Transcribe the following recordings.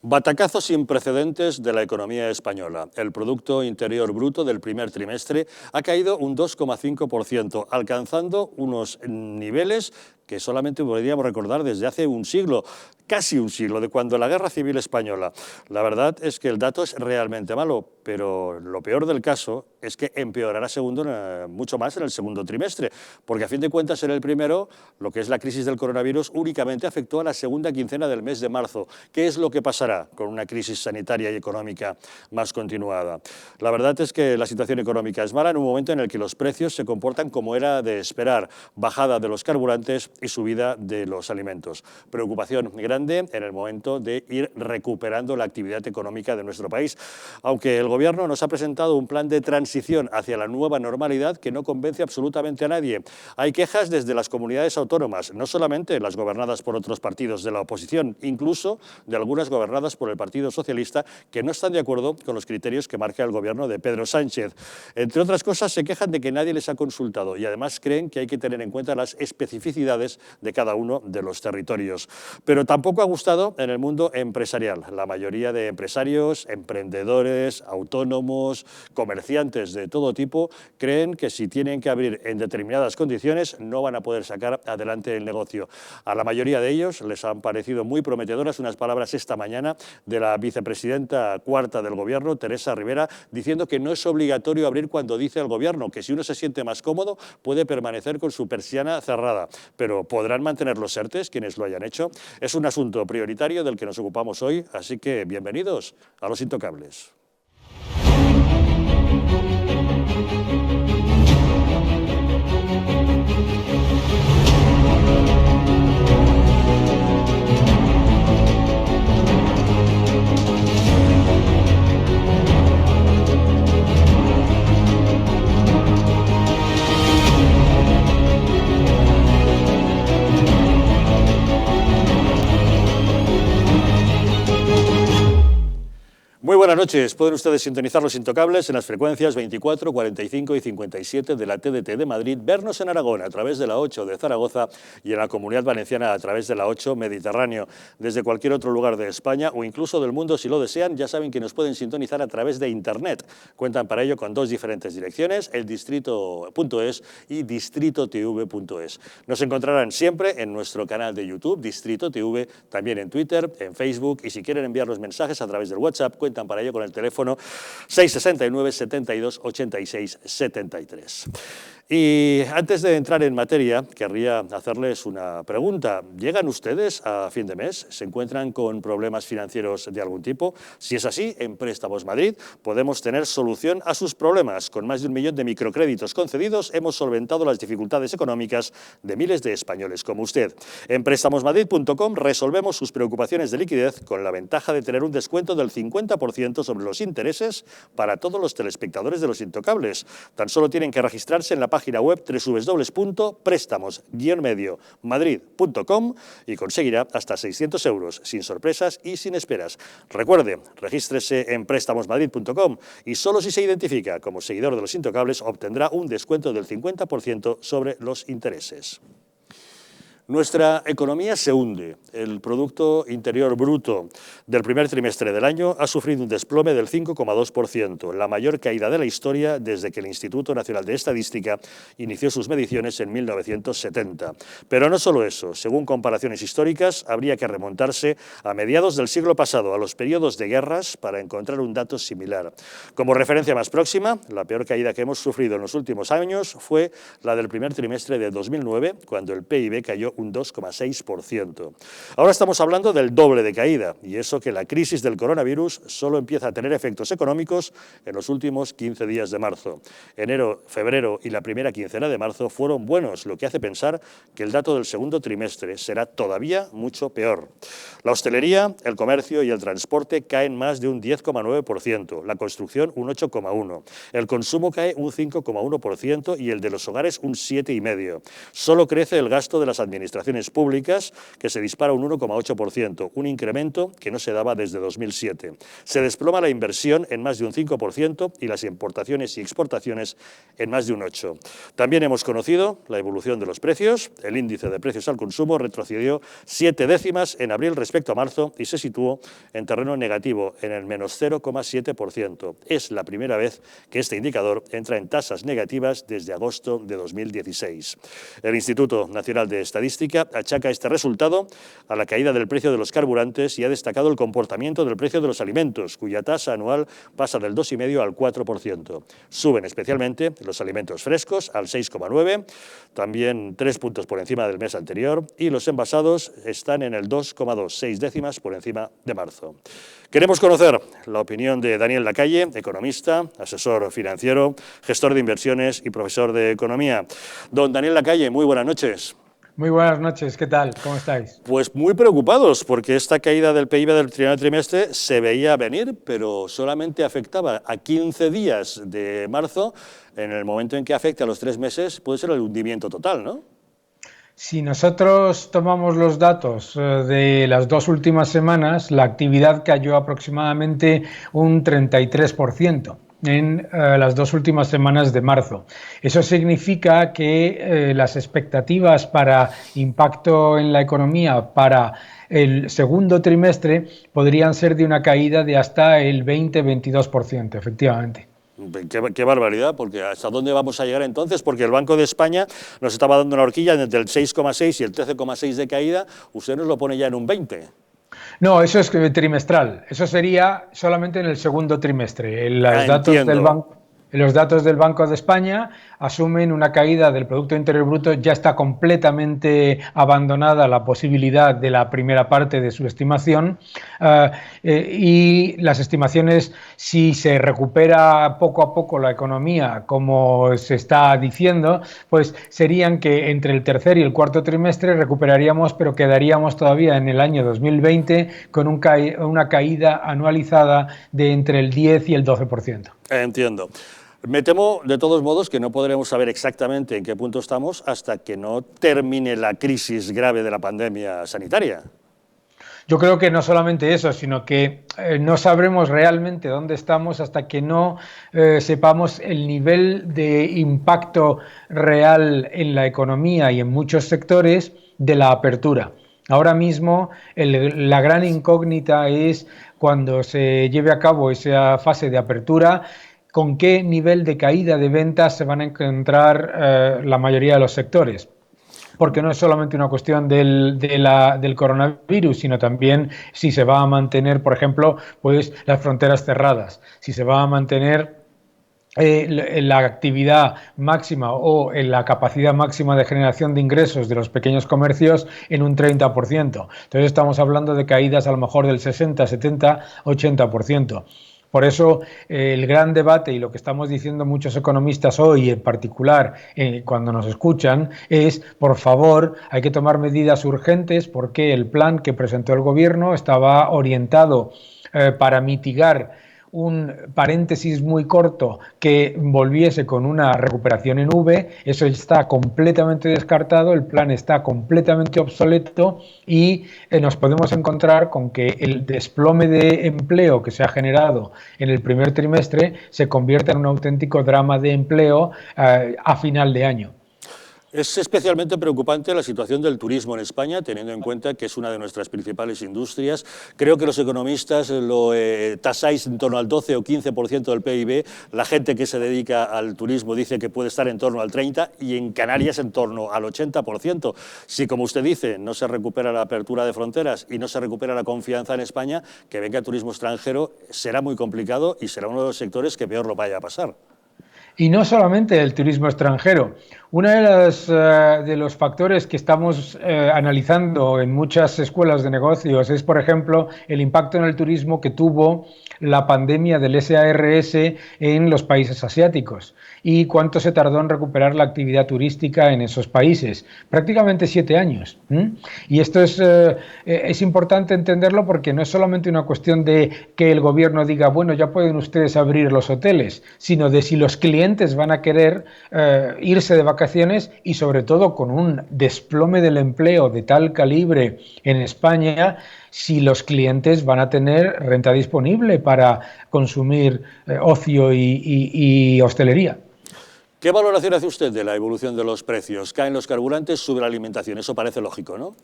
Batacazo sin precedentes de la economía española. El Producto Interior Bruto del primer trimestre ha caído un 2,5%, alcanzando unos niveles que solamente podríamos recordar desde hace un siglo, casi un siglo, de cuando la Guerra Civil Española. La verdad es que el dato es realmente malo, pero lo peor del caso es que empeorará mucho más en el segundo trimestre, porque a fin de cuentas en el primero, lo que es la crisis del coronavirus únicamente afectó a la segunda quincena del mes de marzo. ¿Qué es lo que pasará con una crisis sanitaria y económica más continuada? La verdad es que la situación económica es mala en un momento en el que los precios se comportan como era de esperar, bajada de los carburantes y subida de los alimentos. Preocupación grande en el momento de ir recuperando la actividad económica de nuestro país, aunque el Gobierno nos ha presentado un plan de transición hacia la nueva normalidad que no convence absolutamente a nadie. Hay quejas desde las comunidades autónomas, no solamente las gobernadas por otros partidos de la oposición, incluso de algunas gobernadas por el Partido Socialista, que no están de acuerdo con los criterios que marca el Gobierno de Pedro Sánchez. Entre otras cosas, se quejan de que nadie les ha consultado y además creen que hay que tener en cuenta las especificidades de cada uno de los territorios. Pero tampoco ha gustado en el mundo empresarial. La mayoría de empresarios, emprendedores, autónomos, comerciantes de todo tipo, creen que si tienen que abrir en determinadas condiciones no van a poder sacar adelante el negocio. A la mayoría de ellos les han parecido muy prometedoras unas palabras esta mañana de la vicepresidenta cuarta del Gobierno, Teresa Rivera, diciendo que no es obligatorio abrir cuando dice el Gobierno, que si uno se siente más cómodo puede permanecer con su persiana cerrada. Pero ¿podrán mantener los ERTEs quienes lo hayan hecho? Es un asunto prioritario del que nos ocupamos hoy, así que bienvenidos a Los Intocables. Muy buenas noches. Pueden ustedes sintonizar Los Intocables en las frecuencias 24, 45 y 57 de la TDT de Madrid, vernos en Aragón a través de la 8 de Zaragoza y en la Comunidad Valenciana a través de la 8 Mediterráneo. Desde cualquier otro lugar de España o incluso del mundo, si lo desean, ya saben que nos pueden sintonizar a través de Internet. Cuentan para ello con dos diferentes direcciones, eldistrito.es y distritotv.es. Nos encontrarán siempre en nuestro canal de YouTube, Distrito TV, también en Twitter, en Facebook, y si quieren enviarnos mensajes a través del WhatsApp, cuentan para ello con el teléfono 669 72 86 73. Y antes de entrar en materia, querría hacerles una pregunta. ¿Llegan ustedes a fin de mes? ¿Se encuentran con problemas financieros de algún tipo? Si es así, en Préstamos Madrid podemos tener solución a sus problemas. Con más de 1 millón de microcréditos concedidos, hemos solventado las dificultades económicas de miles de españoles como usted. En prestamosmadrid.com resolvemos sus preocupaciones de liquidez con la ventaja de tener un descuento del 50% sobre los intereses para todos los telespectadores de Los Intocables. Tan solo tienen que registrarse en la página web www.prestamos-madrid.com y conseguirá hasta 600 euros, sin sorpresas y sin esperas. Recuerde, regístrese en prestamosmadrid.com y solo si se identifica como seguidor de Los Intocables obtendrá un descuento del 50% sobre los intereses. Nuestra economía se hunde. El Producto Interior Bruto del primer trimestre del año ha sufrido un desplome del 5,2%, la mayor caída de la historia desde que el Instituto Nacional de Estadística inició sus mediciones en 1970. Pero no solo eso, según comparaciones históricas, habría que remontarse a mediados del siglo pasado, a los periodos de guerras, para encontrar un dato similar. Como referencia más próxima, la peor caída que hemos sufrido en los últimos años fue la del primer trimestre de 2009, cuando el PIB cayó un 2,6%. Ahora estamos hablando del doble de caída, y eso que la crisis del coronavirus solo empieza a tener efectos económicos en los últimos 15 días de marzo. Enero, febrero y la primera quincena de marzo fueron buenos, lo que hace pensar que el dato del segundo trimestre será todavía mucho peor. La hostelería, el comercio y el transporte caen más de un 10,9%, la construcción un 8,1%, el consumo cae un 5,1% y el de los hogares un 7,5%. Solo crece el gasto de las administraciones administraciones públicas, que se dispara un 1,8%, un incremento que no se daba desde 2007. Se desploma la inversión en más de un 5% y las importaciones y exportaciones en más de un 8%. También hemos conocido la evolución de los precios. El índice de precios al consumo retrocedió 7 décimas en abril respecto a marzo y se situó en terreno negativo, en el menos 0,7%. Es la primera vez que este indicador entra en tasas negativas desde agosto de 2016. El Instituto Nacional de Estadística achaca este resultado a la caída del precio de los carburantes y ha destacado el comportamiento del precio de los alimentos, cuya tasa anual pasa del 2,5% al 4%. Suben especialmente los alimentos frescos al 6,9%, también 3 puntos por encima del mes anterior, y los envasados están en el 2,2%, 6 décimas por encima de marzo. Queremos conocer la opinión de Daniel Lacalle, economista, asesor financiero, gestor de inversiones y profesor de economía. Don Daniel Lacalle, muy buenas noches. Muy buenas noches, ¿qué tal? ¿Cómo estáis? Pues muy preocupados, porque esta caída del PIB del primer trimestre se veía venir, pero solamente afectaba a 15 días de marzo. En el momento en que afecte a los 3 meses puede ser el hundimiento total, ¿no? Si nosotros tomamos los datos de las 2 últimas semanas, la actividad cayó aproximadamente un 33% en las 2 últimas semanas de marzo. Eso significa que las expectativas para impacto en la economía para el segundo trimestre podrían ser de una caída de hasta el 20-22%, efectivamente. Qué barbaridad, porque ¿hasta dónde vamos a llegar entonces? Porque el Banco de España nos estaba dando una horquilla entre el 6,6 y el 13,6 de caída, usted nos lo pone ya en un 20. No, eso es trimestral, eso sería solamente en el segundo trimestre. Los datos del Banco de España asumen una caída del Producto Interior Bruto, ya está completamente abandonada la posibilidad de la primera parte de su estimación y las estimaciones, si se recupera poco a poco la economía, como se está diciendo, pues serían que entre el tercer y el cuarto trimestre recuperaríamos, pero quedaríamos todavía en el año 2020 con una caída anualizada de entre el 10 y el 12%. Entiendo. Me temo, de todos modos, que no podremos saber exactamente en qué punto estamos hasta que no termine la crisis grave de la pandemia sanitaria. Yo creo que no solamente eso, sino que no sabremos realmente dónde estamos hasta que no sepamos el nivel de impacto real en la economía y en muchos sectores de la apertura. Ahora mismo la gran incógnita es cuando se lleve a cabo esa fase de apertura, con qué nivel de caída de ventas se van a encontrar la mayoría de los sectores. Porque no es solamente una cuestión del coronavirus, sino también si se va a mantener, por ejemplo, pues las fronteras cerradas, si se va a mantener la actividad máxima o la capacidad máxima de generación de ingresos de los pequeños comercios en un 30%. Entonces estamos hablando de caídas a lo mejor del 60, 70, 80%. Por eso el gran debate y lo que estamos diciendo muchos economistas hoy, en particular cuando nos escuchan, es, por favor, hay que tomar medidas urgentes porque el plan que presentó el gobierno estaba orientado para mitigar un paréntesis muy corto que volviese con una recuperación en V. Eso está completamente descartado, el plan está completamente obsoleto y nos podemos encontrar con que el desplome de empleo que se ha generado en el primer trimestre se convierta en un auténtico drama de empleo a final de año. Es especialmente preocupante la situación del turismo en España, teniendo en cuenta que es una de nuestras principales industrias. Creo que los economistas lo tasáis en torno al 12 o 15% del PIB. La gente que se dedica al turismo dice que puede estar en torno al 30% y en Canarias en torno al 80%. Si, como usted dice, no se recupera la apertura de fronteras y no se recupera la confianza en España, que venga turismo extranjero será muy complicado y será uno de los sectores que peor lo vaya a pasar. Y no solamente el turismo extranjero. Uno de los factores que estamos analizando en muchas escuelas de negocios es, por ejemplo, el impacto en el turismo que tuvo la pandemia del SARS en los países asiáticos y cuánto se tardó en recuperar la actividad turística en esos países. Prácticamente 7 años. Y esto es importante entenderlo porque no es solamente una cuestión de que el gobierno diga, bueno, ya pueden ustedes abrir los hoteles, sino de si los clientes van a querer irse de vacaciones vacaciones y sobre todo con un desplome del empleo de tal calibre en España, si los clientes van a tener renta disponible para consumir ocio y hostelería. ¿Qué valoración hace usted de la evolución de los precios? Caen los carburantes, sube la alimentación. Eso parece lógico, ¿no?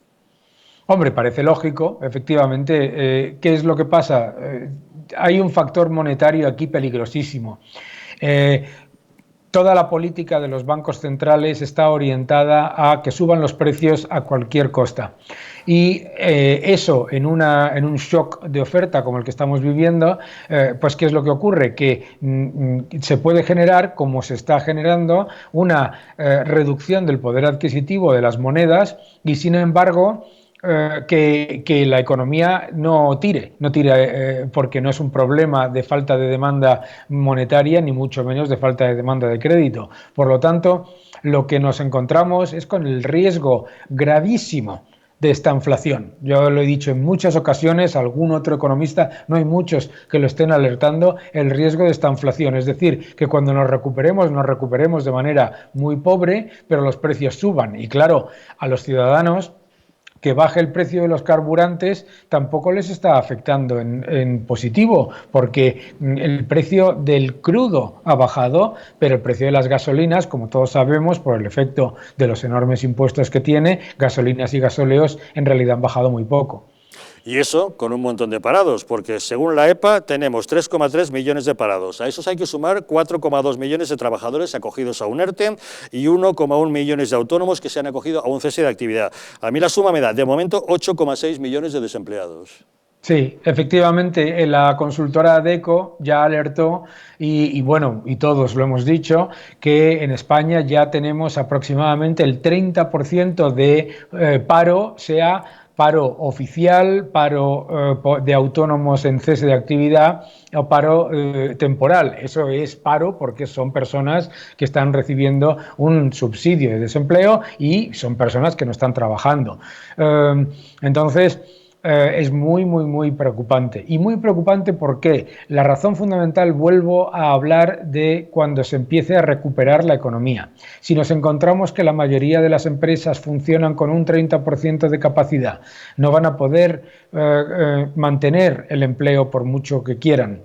Hombre, parece lógico, efectivamente. ¿Qué es lo que pasa? Hay un factor monetario aquí peligrosísimo. Toda la política de los bancos centrales está orientada a que suban los precios a cualquier costa. Y eso en un shock de oferta como el que estamos viviendo, pues ¿qué es lo que ocurre? Que se puede generar, como se está generando, una reducción del poder adquisitivo de las monedas y, sin embargo, que la economía no tire porque no es un problema de falta de demanda monetaria, ni mucho menos de falta de demanda de crédito. Por lo tanto, lo que nos encontramos es con el riesgo gravísimo de esta inflación. Yo lo he dicho en muchas ocasiones, algún otro economista, no hay muchos que lo estén alertando, el riesgo de esta inflación. Es decir, que cuando nos recuperemos de manera muy pobre, pero los precios suban. Y claro, a los ciudadanos, que baje el precio de los carburantes tampoco les está afectando en positivo, porque el precio del crudo ha bajado, pero el precio de las gasolinas, como todos sabemos, por el efecto de los enormes impuestos que tiene, gasolinas y gasóleos en realidad han bajado muy poco. Y eso con un montón de parados, porque según la EPA tenemos 3,3 millones de parados. A esos hay que sumar 4,2 millones de trabajadores acogidos a un ERTE y 1,1 millones de autónomos que se han acogido a un cese de actividad. A mí la suma me da, de momento, 8,6 millones de desempleados. Sí, efectivamente, la consultora ADECO ya alertó y bueno, y todos lo hemos dicho, que en España ya tenemos aproximadamente el 30% de paro, sea paro oficial, paro de autónomos en cese de actividad o paro temporal. Eso es paro porque son personas que están recibiendo un subsidio de desempleo y son personas que no están trabajando. Entonces, es muy preocupante. Y muy preocupante porque la razón fundamental, vuelvo a hablar de cuando se empiece a recuperar la economía. Si nos encontramos que la mayoría de las empresas funcionan con un 30% de capacidad, no van a poder mantener el empleo por mucho que quieran.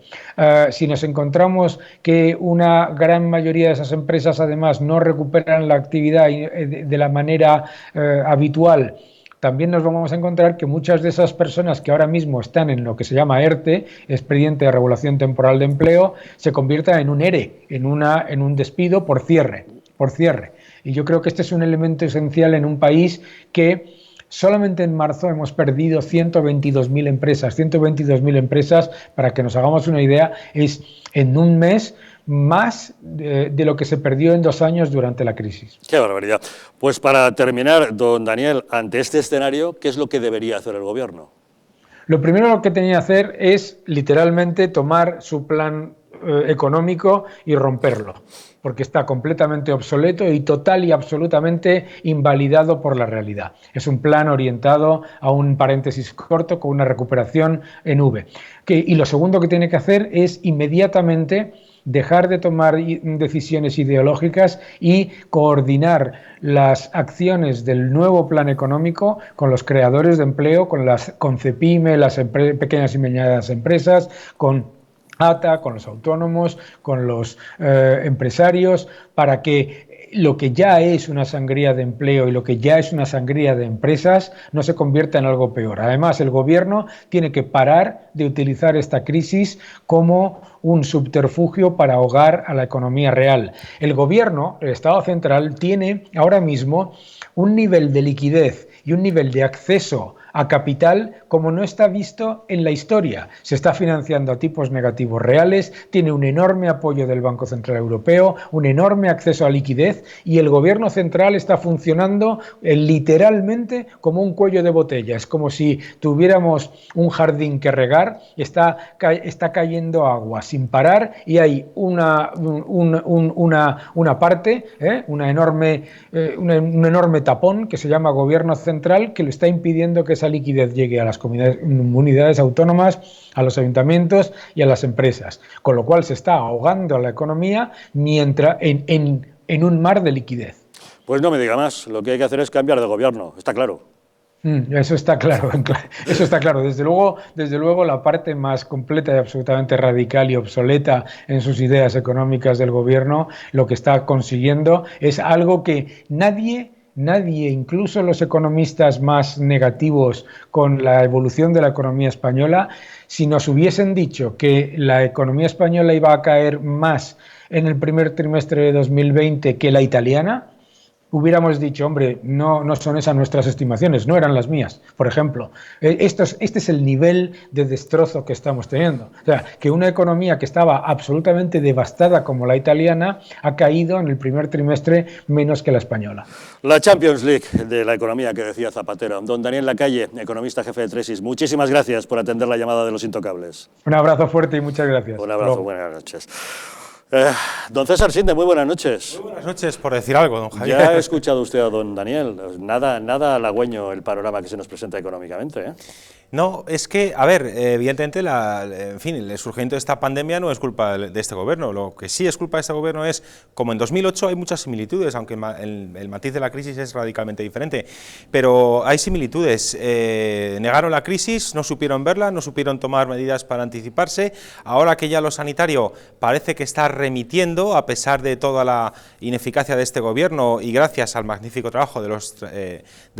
Si nos encontramos que una gran mayoría de esas empresas además no recuperan la actividad de la manera habitual, también nos vamos a encontrar que muchas de esas personas que ahora mismo están en lo que se llama ERTE, expediente de regulación temporal de empleo, se convierta en un ERE, en un despido por cierre. Y yo creo que este es un elemento esencial en un país que solamente en marzo hemos perdido 122.000 empresas. 122.000 empresas, para que nos hagamos una idea, es en un mes más de lo que se perdió en 2 años durante la crisis. ¡Qué barbaridad! Pues para terminar, don Daniel, ante este escenario, ¿qué es lo que debería hacer el Gobierno? Lo primero que tenía que hacer es, literalmente, tomar su plan económico y romperlo, porque está completamente obsoleto y total y absolutamente invalidado por la realidad. Es un plan orientado a un paréntesis corto con una recuperación en V. Y lo segundo que tiene que hacer es inmediatamente dejar de tomar decisiones ideológicas y coordinar las acciones del nuevo plan económico con los creadores de empleo, con CEPIME, las pequeñas y medianas empresas, con ATA, con los autónomos, con los empresarios, para que lo que ya es una sangría de empleo y lo que ya es una sangría de empresas no se convierta en algo peor. Además, el Gobierno tiene que parar de utilizar esta crisis como un subterfugio para ahogar a la economía real. El Gobierno, el Estado central, tiene ahora mismo un nivel de liquidez y un nivel de acceso a capital como no está visto en la historia. Se está financiando a tipos negativos reales, tiene un enorme apoyo del Banco Central Europeo, un enorme acceso a liquidez y el Gobierno central está funcionando literalmente como un cuello de botella. Es como si tuviéramos un jardín que regar, está cayendo agua sin parar y hay una parte, un enorme tapón que se llama Gobierno central que le está impidiendo que esa liquidez llegue a las comunidades autónomas, a los ayuntamientos y a las empresas, con lo cual se está ahogando la economía mientras en un mar de liquidez. Pues no me diga más, lo que hay que hacer es cambiar de gobierno, está claro. Eso está claro, eso está claro. Desde luego, la parte más completa y absolutamente radical y obsoleta en sus ideas económicas del gobierno, lo que está consiguiendo es algo que nadie, incluso los economistas más negativos con la evolución de la economía española, si nos hubiesen dicho que la economía española iba a caer más en el primer trimestre de 2020 que la italiana, hubiéramos dicho, hombre, no son esas nuestras estimaciones, no eran las mías, por ejemplo. Este es el nivel de destrozo que estamos teniendo. O sea, que una economía que estaba absolutamente devastada como la italiana ha caído en el primer trimestre menos que la española. La Champions League de la economía que decía Zapatero. Don Daniel Lacalle, economista jefe de Tresis, muchísimas gracias por atender la llamada de Los Intocables. Un abrazo fuerte y muchas gracias. Un abrazo, buenas noches. Don César Sinde, muy buenas noches. Muy buenas noches, por decir algo, don Javier. Ya ha escuchado usted a don Daniel. Nada halagüeño el panorama que se nos presenta económicamente, ¿eh? No, es que, a ver, evidentemente, en fin, el surgimiento de esta pandemia no es culpa de este gobierno. Lo que sí es culpa de este gobierno es, como en 2008 hay muchas similitudes, aunque el matiz de la crisis es radicalmente diferente, pero hay similitudes. Negaron la crisis, no supieron verla, no supieron tomar medidas para anticiparse. Ahora que ya lo sanitario parece que está remitiendo, a pesar de toda la ineficacia de este gobierno y gracias al magnífico trabajo de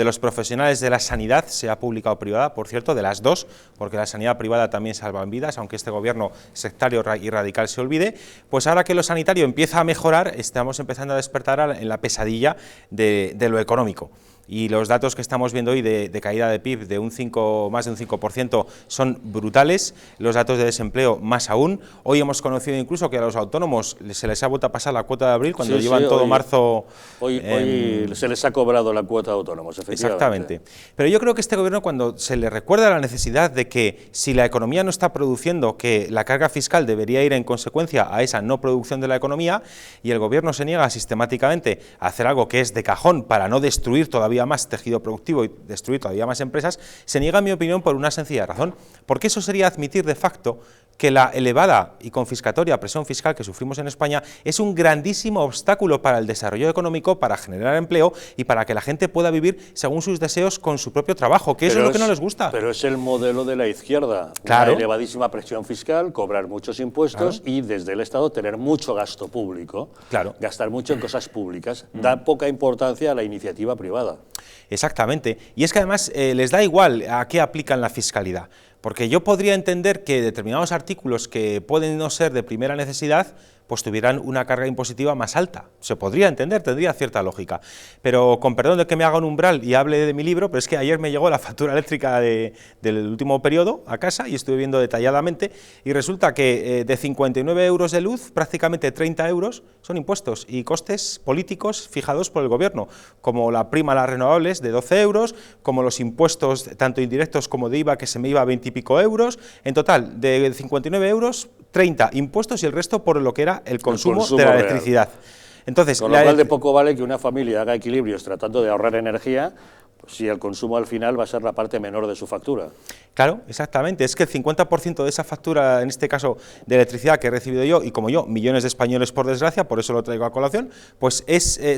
los profesionales de la sanidad, sea pública o privada, por cierto, de las dos, porque la sanidad privada también salva vidas, aunque este gobierno sectario y radical se olvide, pues ahora que lo sanitario empieza a mejorar, estamos empezando a despertar en la pesadilla de lo económico. Y los datos que estamos viendo hoy de caída de PIB de más de un 5% son brutales, los datos de desempleo más aún. Hoy hemos conocido incluso que a los autónomos se les ha vuelto a pasar la cuota de abril cuando llevan todo marzo. Hoy se les ha cobrado la cuota de autónomos, efectivamente. Exactamente. Pero yo creo que este gobierno, cuando se le recuerda la necesidad de que si la economía no está produciendo, que la carga fiscal debería ir en consecuencia a esa no producción de la economía, y el gobierno se niega sistemáticamente a hacer algo que es de cajón para no destruir todavía más tejido productivo y destruir todavía más empresas, se niega, en mi opinión, por una sencilla razón, porque eso sería admitir de facto que la elevada y confiscatoria presión fiscal que sufrimos en España es un grandísimo obstáculo para el desarrollo económico, para generar empleo y para que la gente pueda vivir según sus deseos con su propio trabajo, que eso es lo que no les gusta. Pero es el modelo de la izquierda, claro. Una elevadísima presión fiscal, cobrar muchos impuestos, claro, y desde el Estado tener mucho gasto público, claro, gastar mucho en cosas públicas, da poca importancia a la iniciativa privada. Exactamente, y es que además les da igual a qué aplican la fiscalidad. Porque yo podría entender que determinados artículos que pueden no ser de primera necesidad, pues tuvieran una carga impositiva más alta. Se podría entender, tendría cierta lógica. Pero con perdón de que me haga un umbral y hable de mi libro, pero es que ayer me llegó la factura eléctrica del último periodo a casa y estuve viendo detalladamente y resulta que de 59 euros de luz, prácticamente 30 euros son impuestos y costes políticos fijados por el gobierno, como la prima a las renovables de 12 euros, como los impuestos tanto indirectos como de IVA, que se me iba a 20 y pico euros. En total, de 59 euros, 30 impuestos y el resto por lo que era el consumo de la electricidad. Entonces, con lo cual de poco vale que una familia haga equilibrios tratando de ahorrar energía, pues si el consumo al final va a ser la parte menor de su factura. Claro, exactamente. Es que el 50% de esa factura, en este caso de electricidad que he recibido yo, y como yo, millones de españoles por desgracia, por eso lo traigo a colación, pues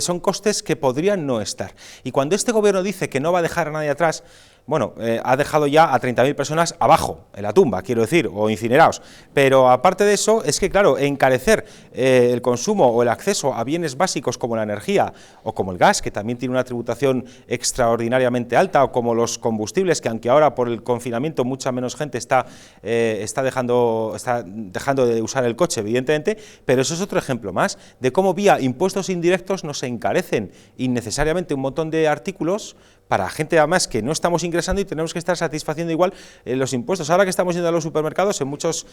son costes que podrían no estar. Y cuando este gobierno dice que no va a dejar a nadie atrás, bueno, ha dejado ya a 30.000 personas abajo, en la tumba, quiero decir, o incinerados. Pero aparte de eso, es que, claro, encarecer el consumo o el acceso a bienes básicos como la energía o como el gas, que también tiene una tributación extraordinariamente alta, o como los combustibles, que aunque ahora por el confinamiento mucha menos gente está dejando de usar el coche, evidentemente, pero eso es otro ejemplo más de cómo vía impuestos indirectos nos encarecen innecesariamente un montón de artículos para gente además que no estamos ingresando y tenemos que estar satisfaciendo igual los impuestos. Ahora que estamos yendo a los supermercados, en muchas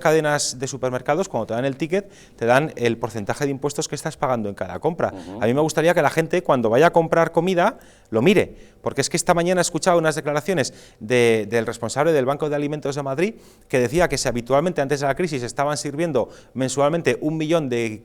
cadenas de supermercados, cuando te dan el ticket, te dan el porcentaje de impuestos que estás pagando en cada compra. A mí me gustaría que la gente, cuando vaya a comprar comida, lo mire, porque es que esta mañana he escuchado unas declaraciones del responsable del Banco de Alimentos de Madrid, que decía que si habitualmente antes de la crisis estaban sirviendo mensualmente 1 millón de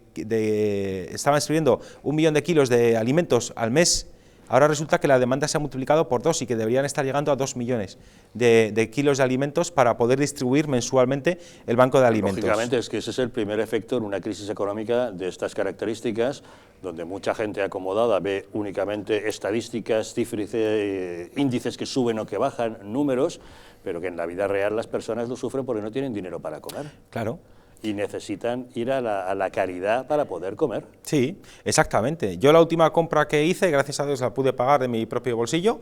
kilos de alimentos al mes, ahora resulta que la demanda se ha multiplicado por 2 y que deberían estar llegando a 2 millones de kilos de alimentos para poder distribuir mensualmente el banco de alimentos. Lógicamente es que ese es el primer efecto en una crisis económica de estas características, donde mucha gente acomodada ve únicamente estadísticas, cifras, índices que suben o que bajan, números, pero que en la vida real las personas lo sufren porque no tienen dinero para comer. Claro. Y necesitan ir a la caridad para poder comer. Sí, exactamente. Yo la última compra que hice, gracias a Dios la pude pagar de mi propio bolsillo,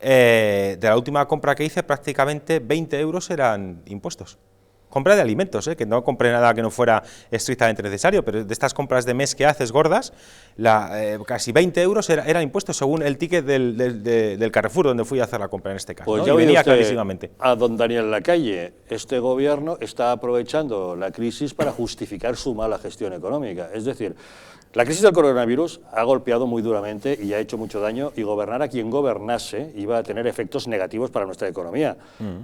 de la última compra que hice prácticamente 20 euros eran impuestos. Compra de alimentos, que no compré nada que no fuera estrictamente necesario, pero de estas compras de mes que haces gordas, casi 20 euros eran impuestos según el ticket del Carrefour, donde fui a hacer la compra en este caso. Pues ¿no? ya Y venía usted clarísimamente. A don Daniel Lacalle, este gobierno está aprovechando la crisis para justificar su mala gestión económica. Es decir, la crisis del coronavirus ha golpeado muy duramente y ha hecho mucho daño, y gobernar a quien gobernase iba a tener efectos negativos para nuestra economía.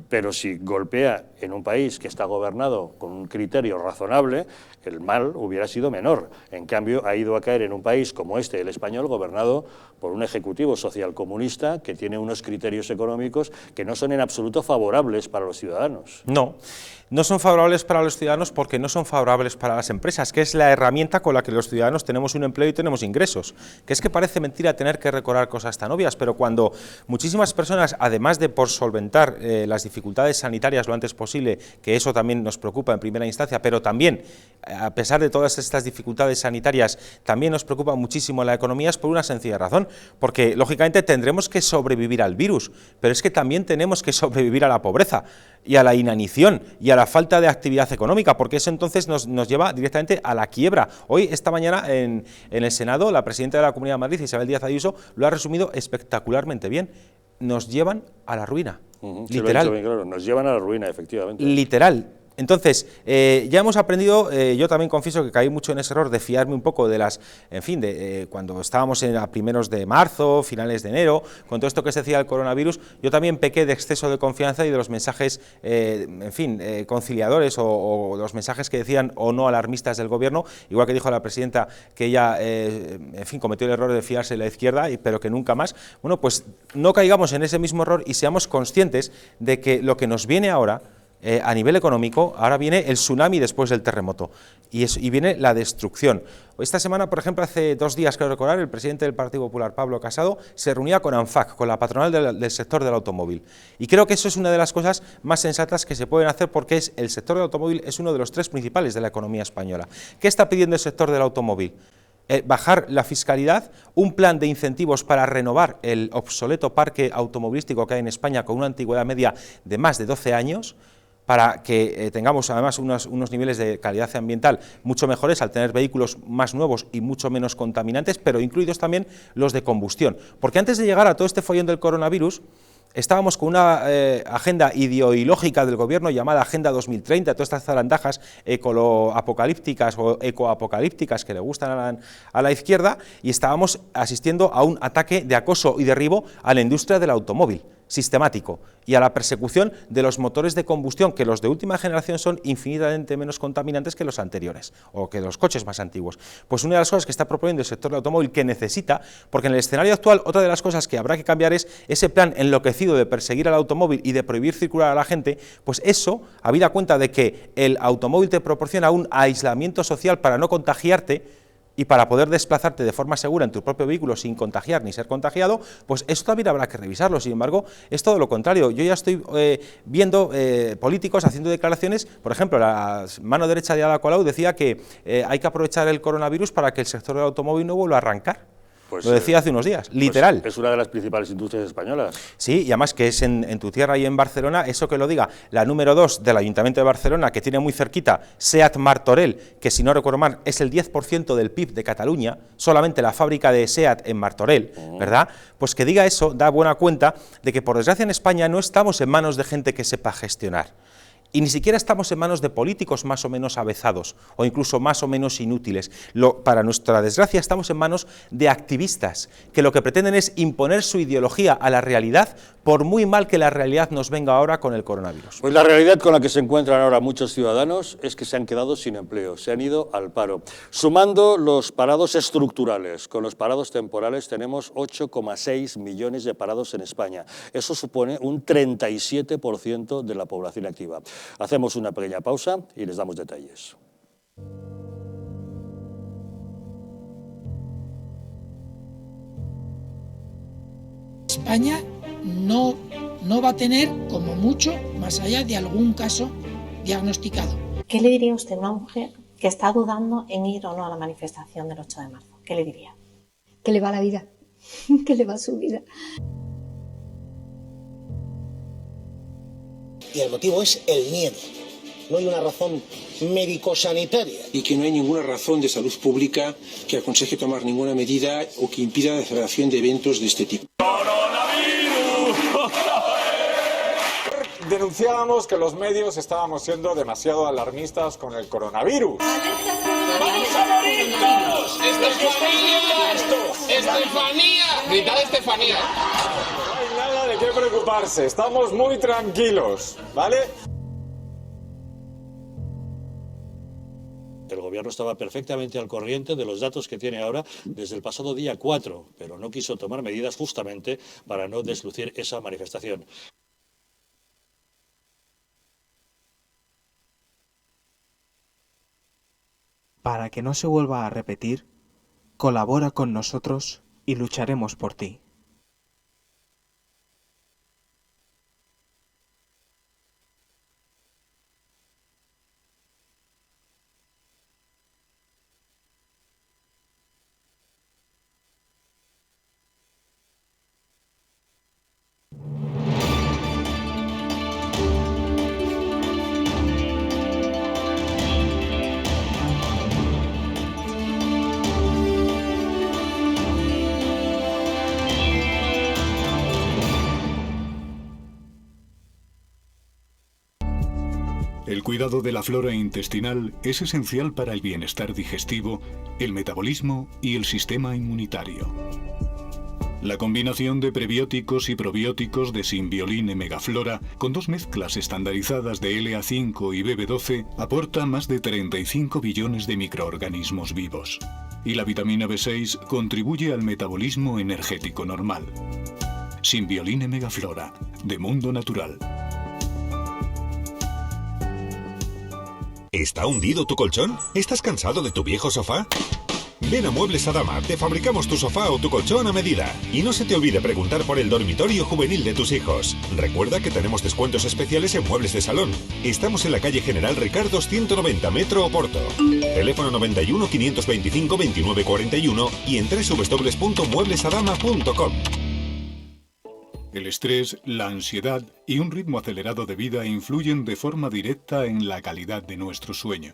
Pero si golpea en un país que está gobernado con un criterio razonable, el mal hubiera sido menor. En cambio, ha ido a caer en un país como este, el español, gobernado por un ejecutivo socialcomunista que tiene unos criterios económicos que no son en absoluto favorables para los ciudadanos. No son favorables para los ciudadanos porque no son favorables para las empresas, que es la herramienta con la que los ciudadanos tenemos un empleo y tenemos ingresos. Que es que parece mentira tener que recordar cosas tan obvias, pero cuando muchísimas personas, además de por solventar las dificultades sanitarias lo antes posible, que eso también nos preocupa en primera instancia, pero también, a pesar de todas estas dificultades sanitarias, también nos preocupa muchísimo la economía, es por una sencilla razón, porque lógicamente tendremos que sobrevivir al virus, pero es que también tenemos que sobrevivir a la pobreza y a la inanición y a la falta de actividad económica, porque eso entonces nos lleva directamente a la quiebra. Hoy, esta mañana, en el Senado, la presidenta de la Comunidad de Madrid, Isabel Díaz Ayuso, lo ha resumido espectacularmente bien. Nos llevan a la ruina, literal. Sí, lo he dicho bien claro, nos llevan a la ruina, efectivamente. Literal. Entonces, ya hemos aprendido, yo también confieso que caí mucho en ese error de fiarme un poco de las, en fin, cuando estábamos a primeros de marzo, finales de enero, con todo esto que se decía del coronavirus, yo también pequé de exceso de confianza y de los mensajes, en fin, conciliadores o los mensajes que decían o no alarmistas del gobierno, igual que dijo la presidenta que ella, en fin, cometió el error de fiarse de la izquierda, pero que nunca más. Bueno, pues no caigamos en ese mismo error y seamos conscientes de que lo que nos viene ahora, a nivel económico, ahora viene el tsunami después del terremoto y viene la destrucción. Esta semana, por ejemplo, hace 2 días, creo recordar, el presidente del Partido Popular, Pablo Casado, se reunía con ANFAC, con la patronal del sector del automóvil. Y creo que eso es una de las cosas más sensatas que se pueden hacer, porque el sector del automóvil es uno de los 3 principales de la economía española. ¿Qué está pidiendo el sector del automóvil? Bajar la fiscalidad, un plan de incentivos para renovar el obsoleto parque automovilístico que hay en España con una antigüedad media de más de 12 años, para que tengamos además unos niveles de calidad ambiental mucho mejores al tener vehículos más nuevos y mucho menos contaminantes, pero incluidos también los de combustión. Porque antes de llegar a todo este follón del coronavirus, estábamos con una agenda ideológica del gobierno llamada Agenda 2030, todas estas zarandajas ecoloapocalípticas o ecoapocalípticas que le gustan a la izquierda, y estábamos asistiendo a un ataque de acoso y derribo a la industria del automóvil sistemático y a la persecución de los motores de combustión, que los de última generación son infinitamente menos contaminantes que los anteriores o que los coches más antiguos. Pues una de las cosas que está proponiendo el sector del automóvil, que necesita, porque en el escenario actual otra de las cosas que habrá que cambiar es ese plan enloquecido de perseguir al automóvil y de prohibir circular a la gente, pues eso, habida cuenta de que el automóvil te proporciona un aislamiento social para no contagiarte y para poder desplazarte de forma segura en tu propio vehículo sin contagiar ni ser contagiado, pues eso también habrá que revisarlo. Sin embargo, es todo lo contrario. Yo ya estoy viendo políticos haciendo declaraciones, por ejemplo, la mano derecha de Ada Colau decía que hay que aprovechar el coronavirus para que el sector del automóvil no vuelva a arrancar. Pues, lo decía hace unos días, literal. Pues es una de las principales industrias españolas. Sí, y además que es en tu tierra y en Barcelona, eso que lo diga la número 2 del Ayuntamiento de Barcelona, que tiene muy cerquita SEAT Martorell, que si no recuerdo mal es el 10% del PIB de Cataluña, solamente la fábrica de SEAT en Martorell, ¿verdad? Pues que diga eso da buena cuenta de que por desgracia en España no estamos en manos de gente que sepa gestionar. Y ni siquiera estamos en manos de políticos más o menos avezados o incluso más o menos inútiles. Para nuestra desgracia estamos en manos de activistas que lo que pretenden es imponer su ideología a la realidad, por muy mal que la realidad nos venga ahora con el coronavirus. Pues la realidad con la que se encuentran ahora muchos ciudadanos es que se han quedado sin empleo, se han ido al paro. Sumando los parados estructurales con los parados temporales, tenemos 8,6 millones de parados en España. Eso supone un 37% de la población activa. Hacemos una pequeña pausa y les damos detalles. España no va a tener, como mucho, más allá de algún caso diagnosticado. ¿Qué le diría usted a una mujer que está dudando en ir o no a la manifestación del 8 de marzo? ¿Qué le diría? Que le va la vida, que le va su vida. Y el motivo es el miedo. No hay una razón médico-sanitaria. Y que no hay ninguna razón de salud pública que aconseje tomar ninguna medida o que impida la celebración de eventos de este tipo. Denunciábamos que los medios estábamos siendo demasiado alarmistas con el coronavirus. ¡Vamos a morir todos! ¡Estefanía! ¡Estefanía! ¡Gritad Estefanía! No hay nada de qué preocuparse, estamos muy tranquilos, ¿vale? El gobierno estaba perfectamente al corriente de los datos que tiene ahora desde el pasado día 4, pero no quiso tomar medidas justamente para no deslucir esa manifestación. Para que no se vuelva a repetir, colabora con nosotros y lucharemos por ti. El cuidado de la flora intestinal es esencial para el bienestar digestivo, el metabolismo y el sistema inmunitario. La combinación de prebióticos y probióticos de Symbioline Megaflora, con 2 mezclas estandarizadas de LA5 y BB12, aporta más de 35 billones de microorganismos vivos. Y la vitamina B6 contribuye al metabolismo energético normal. Symbioline Megaflora, de Mundo Natural. ¿Está hundido tu colchón? ¿Estás cansado de tu viejo sofá? Ven a Muebles Adama, te fabricamos tu sofá o tu colchón a medida. Y no se te olvide preguntar por el dormitorio juvenil de tus hijos. Recuerda que tenemos descuentos especiales en muebles de salón. Estamos en la calle General Ricardos 190, Metro Oporto. Teléfono 91 525 2941 y en www.mueblesadama.com. El estrés, la ansiedad y un ritmo acelerado de vida influyen de forma directa en la calidad de nuestro sueño.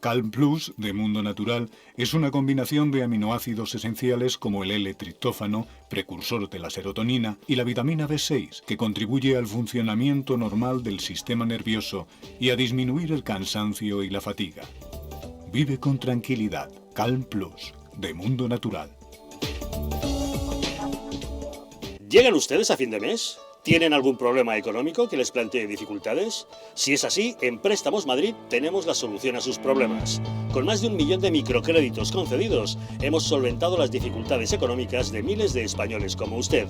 Calm Plus, de Mundo Natural, es una combinación de aminoácidos esenciales como el L-triptófano, precursor de la serotonina, y la vitamina B6, que contribuye al funcionamiento normal del sistema nervioso y a disminuir el cansancio y la fatiga. Vive con tranquilidad. Calm Plus, de Mundo Natural. ¿Llegan ustedes a fin de mes? ¿Tienen algún problema económico que les plantee dificultades? Si es así, en Préstamos Madrid tenemos la solución a sus problemas. Con más de 1 millón de microcréditos concedidos, hemos solventado las dificultades económicas de miles de españoles como usted.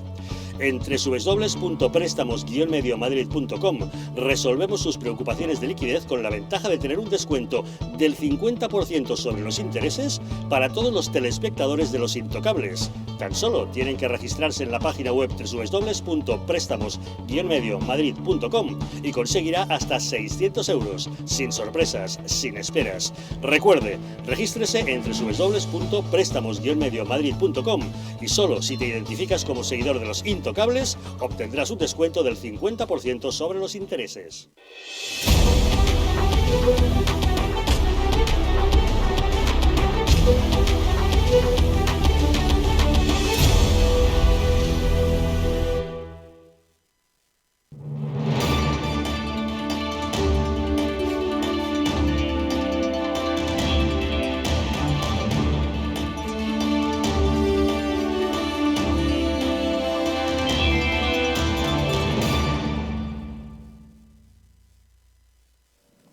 En www.prestamos-mediomadrid.com resolvemos sus preocupaciones de liquidez con la ventaja de tener un descuento del 50% sobre los intereses para todos los telespectadores de Los Intocables. Tan solo tienen que registrarse en la página web www.prestamos-mediomadrid.com y conseguirá hasta 600 euros, sin sorpresas, sin esperas. Recuerde, regístrese en www.prestamos-mediomadrid.com y solo si te identificas como seguidor de Los Intocables obtendrás un descuento del 50% sobre los intereses.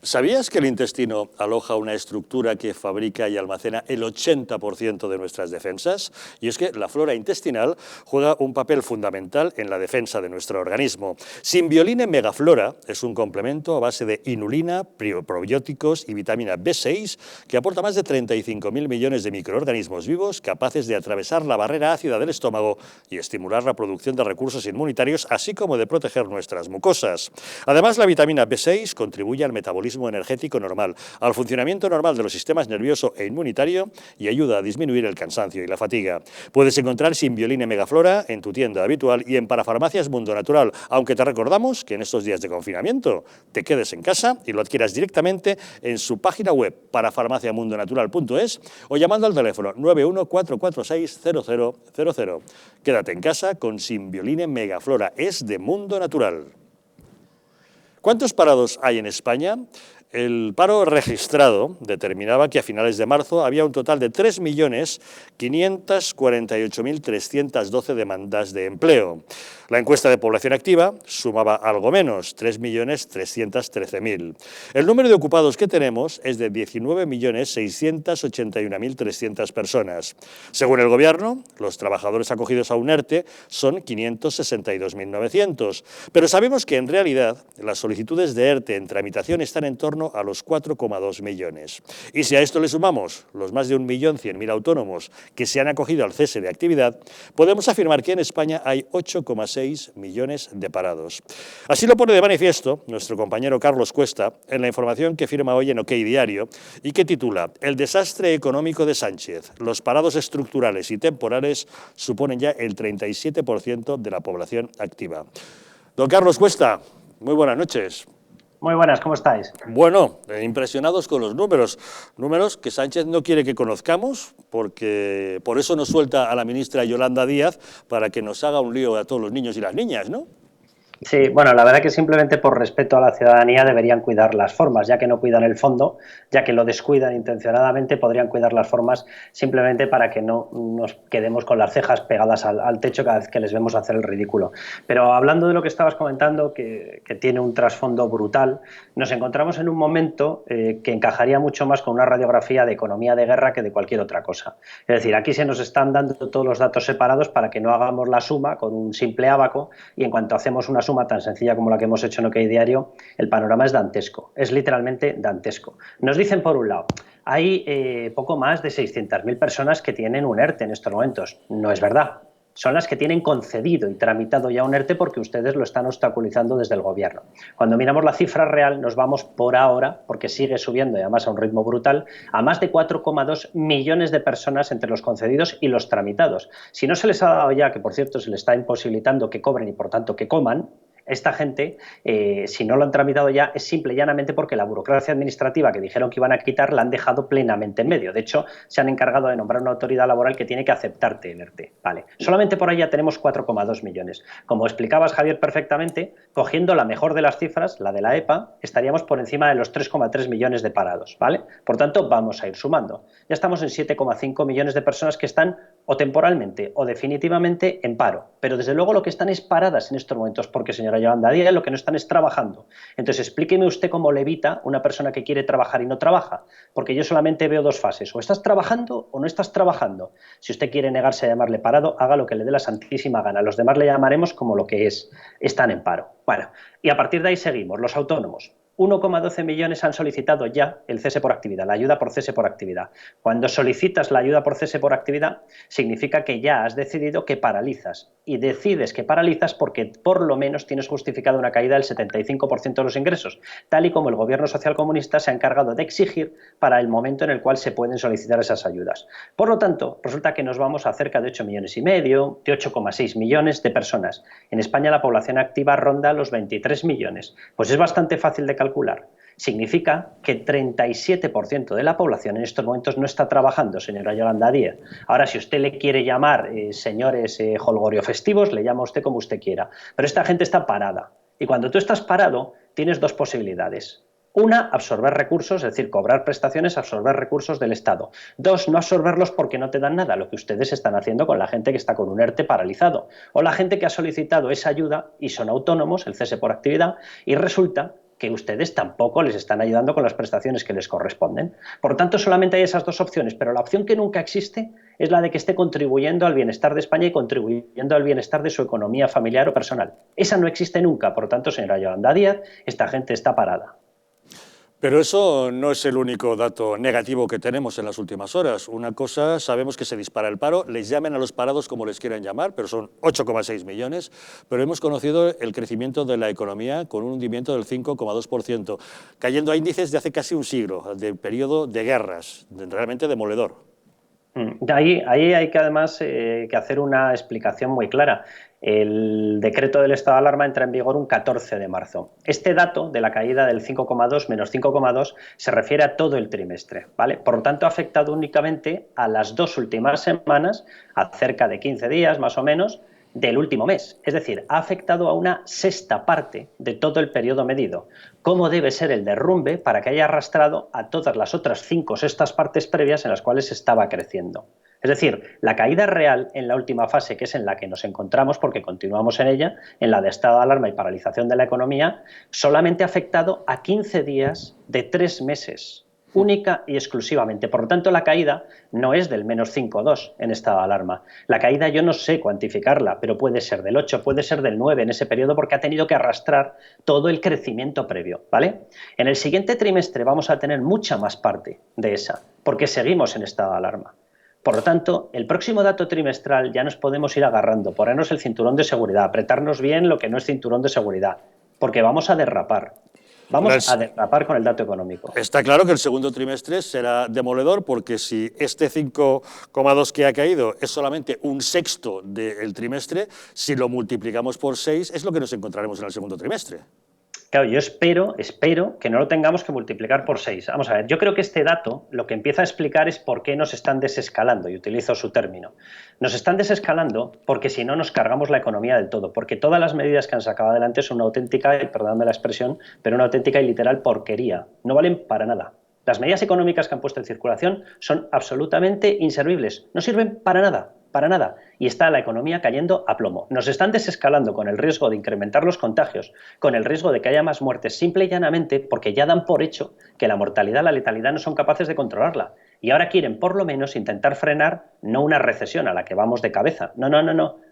¿Sabías que el intestino aloja una estructura que fabrica y almacena el 80% de nuestras defensas? Y es que la flora intestinal juega un papel fundamental en la defensa de nuestro organismo. Symbioline Megaflora es un complemento a base de inulina, probióticos y vitamina B6 que aporta más de 35.000 millones de microorganismos vivos capaces de atravesar la barrera ácida del estómago y estimular la producción de recursos inmunitarios, así como de proteger nuestras mucosas. Además, la vitamina B6 contribuye al metabolismo energético normal, al funcionamiento normal de los sistemas nervioso e inmunitario y ayuda a disminuir el cansancio y la fatiga. Puedes encontrar Symbioline Megaflora en tu tienda habitual y en Parafarmacias Mundo Natural, aunque te recordamos que en estos días de confinamiento te quedes en casa y lo adquieras directamente en su página web parafarmaciamundonatural.es o llamando al teléfono 914460000. Quédate en casa con Symbioline Megaflora, es de Mundo Natural. ¿Cuántos parados hay en España? El paro registrado determinaba que a finales de marzo había un total de 3.548.312 demandas de empleo. La encuesta de población activa sumaba algo menos, 3.313.000. El número de ocupados que tenemos es de 19.681.300 personas. Según el Gobierno, los trabajadores acogidos a un ERTE son 562.900, pero sabemos que en realidad las solicitudes de ERTE en tramitación están en torno a los 4,2 millones. Y si a esto le sumamos los más de 1.100.000 autónomos que se han acogido al cese de actividad, podemos afirmar que en España hay 8,6 millones de parados. Así lo pone de manifiesto nuestro compañero Carlos Cuesta en la información que firma hoy en OK Diario y que titula «El desastre económico de Sánchez. Los parados estructurales y temporales suponen ya el 37% de la población activa». Don Carlos Cuesta, muy buenas noches. Muy buenas, ¿cómo estáis? Bueno, impresionados con los números que Sánchez no quiere que conozcamos, porque por eso nos suelta a la ministra Yolanda Díaz para que nos haga un lío a todos los niños y las niñas, ¿no? Sí, bueno, la verdad que simplemente por respeto a la ciudadanía deberían cuidar las formas, ya que no cuidan el fondo, ya que lo descuidan intencionadamente, podrían cuidar las formas simplemente para que no nos quedemos con las cejas pegadas al techo cada vez que les vemos hacer el ridículo. Pero hablando de lo que estabas comentando, que tiene un trasfondo brutal, nos encontramos en un momento que encajaría mucho más con una radiografía de economía de guerra que de cualquier otra cosa. Es decir, aquí se nos están dando todos los datos separados para que no hagamos la suma con un simple ábaco y en cuanto hacemos una suma tan sencilla como la que hemos hecho en OK Diario, el panorama es dantesco, es literalmente dantesco. Nos dicen por un lado, hay poco más de 600.000 personas que tienen un ERTE en estos momentos. No es verdad. Son las que tienen concedido y tramitado ya un ERTE porque ustedes lo están obstaculizando desde el Gobierno. Cuando miramos la cifra real nos vamos por ahora, porque sigue subiendo y además a un ritmo brutal, a más de 4,2 millones de personas entre los concedidos y los tramitados. Si no se les ha dado ya, que por cierto se les está imposibilitando que cobren y por tanto que coman, esta gente, si no lo han tramitado ya, es simple y llanamente porque la burocracia administrativa que dijeron que iban a quitar la han dejado plenamente en medio. De hecho, se han encargado de nombrar una autoridad laboral que tiene que aceptarte el ERTE. Vale. Solamente por ahí ya tenemos 4,2 millones. Como explicabas, Javier, perfectamente, cogiendo la mejor de las cifras, la de la EPA, estaríamos por encima de los 3,3 millones de parados. ¿Vale? Por tanto, vamos a ir sumando. Ya estamos en 7,5 millones de personas que están o temporalmente o definitivamente en paro. Pero desde luego lo que están es paradas en estos momentos porque, señora Yolanda Díaz, lo que no están es trabajando. Entonces, explíqueme usted cómo levita una persona que quiere trabajar y no trabaja, porque yo solamente veo dos fases, o estás trabajando o no estás trabajando. Si usted quiere negarse a llamarle parado, haga lo que le dé la santísima gana. Los demás le llamaremos como lo que es, están en paro. Bueno, y a partir de ahí seguimos, los autónomos. 1,12 millones han solicitado ya el cese por actividad, la ayuda por cese por actividad. Cuando solicitas la ayuda por cese por actividad, significa que ya has decidido que paralizas. Y decides que paralizas porque por lo menos tienes justificado una caída del 75% de los ingresos, tal y como el Gobierno socialcomunista se ha encargado de exigir para el momento en el cual se pueden solicitar esas ayudas. Por lo tanto, resulta que nos vamos a cerca de 8,5 millones, de 8,6 millones de personas. En España la población activa ronda los 23 millones. Pues es bastante fácil de calcular. Significa que 37% de la población en estos momentos no está trabajando, señora Yolanda Díaz. Ahora, si usted le quiere llamar señores holgorio festivos, le llama usted como usted quiera. Pero esta gente está parada. Y cuando tú estás parado, tienes dos posibilidades. Una, absorber recursos, es decir, cobrar prestaciones, absorber recursos del Estado. Dos, no absorberlos porque no te dan nada, lo que ustedes están haciendo con la gente que está con un ERTE paralizado. O la gente que ha solicitado esa ayuda y son autónomos, el cese por actividad, y resulta que ustedes tampoco les están ayudando con las prestaciones que les corresponden. Por tanto, solamente hay esas dos opciones, pero la opción que nunca existe es la de que esté contribuyendo al bienestar de España y contribuyendo al bienestar de su economía familiar o personal. Esa no existe nunca, por tanto, señora Yolanda Díaz, esta gente está parada. Pero eso no es el único dato negativo que tenemos en las últimas horas. Una cosa, sabemos que se dispara el paro, les llamen a los parados como les quieran llamar, pero son 8,6 millones, pero hemos conocido el crecimiento de la economía con un hundimiento del 5,2%, cayendo a índices de hace casi un siglo, de periodo de guerras, realmente demoledor. Ahí hay que además que hacer una explicación muy clara. El decreto del estado de alarma entra en vigor un 14 de marzo. Este dato de la caída del 5,2 menos 5,2 se refiere a todo el trimestre, ¿vale? Por lo tanto, ha afectado únicamente a las 2 últimas semanas, a cerca de 15 días más o menos, del último mes. Es decir, ha afectado a una sexta parte de todo el periodo medido. ¿Cómo debe ser el derrumbe para que haya arrastrado a todas las otras 5 sextas partes previas en las cuales se estaba creciendo? Es decir, la caída real en la última fase, que es en la que nos encontramos, porque continuamos en ella, en la de estado de alarma y paralización de la economía, solamente ha afectado a 15 días de 3 meses, única y exclusivamente. Por lo tanto, la caída no es del menos 5,2 en estado de alarma. La caída yo no sé cuantificarla, pero puede ser del 8, puede ser del 9 en ese periodo, porque ha tenido que arrastrar todo el crecimiento previo, ¿vale? En el siguiente trimestre vamos a tener mucha más parte de esa, porque seguimos en estado de alarma. Por lo tanto, el próximo dato trimestral ya nos podemos ir agarrando, ponernos el cinturón de seguridad, apretarnos bien lo que no es cinturón de seguridad, porque vamos a derrapar. Vamos a derrapar con el dato económico. Está claro que el segundo trimestre será demoledor, porque si este 5,2 que ha caído es solamente un sexto del trimestre, si lo multiplicamos por 6 es lo que nos encontraremos en el segundo trimestre. Claro, yo espero que no lo tengamos que multiplicar por 6. Vamos a ver, yo creo que este dato lo que empieza a explicar es por qué nos están desescalando, y utilizo su término. Nos están desescalando porque si no nos cargamos la economía del todo, porque todas las medidas que han sacado adelante son una auténtica, y perdóname la expresión, pero una auténtica y literal porquería. No valen para nada. Las medidas económicas que han puesto en circulación son absolutamente inservibles, no sirven para nada. Para nada. Y está la economía cayendo a plomo. Nos están desescalando con el riesgo de incrementar los contagios, con el riesgo de que haya más muertes, simple y llanamente porque ya dan por hecho que la mortalidad, la letalidad no son capaces de controlarla. Y ahora quieren por lo menos intentar frenar no una recesión a la que vamos de cabeza. No.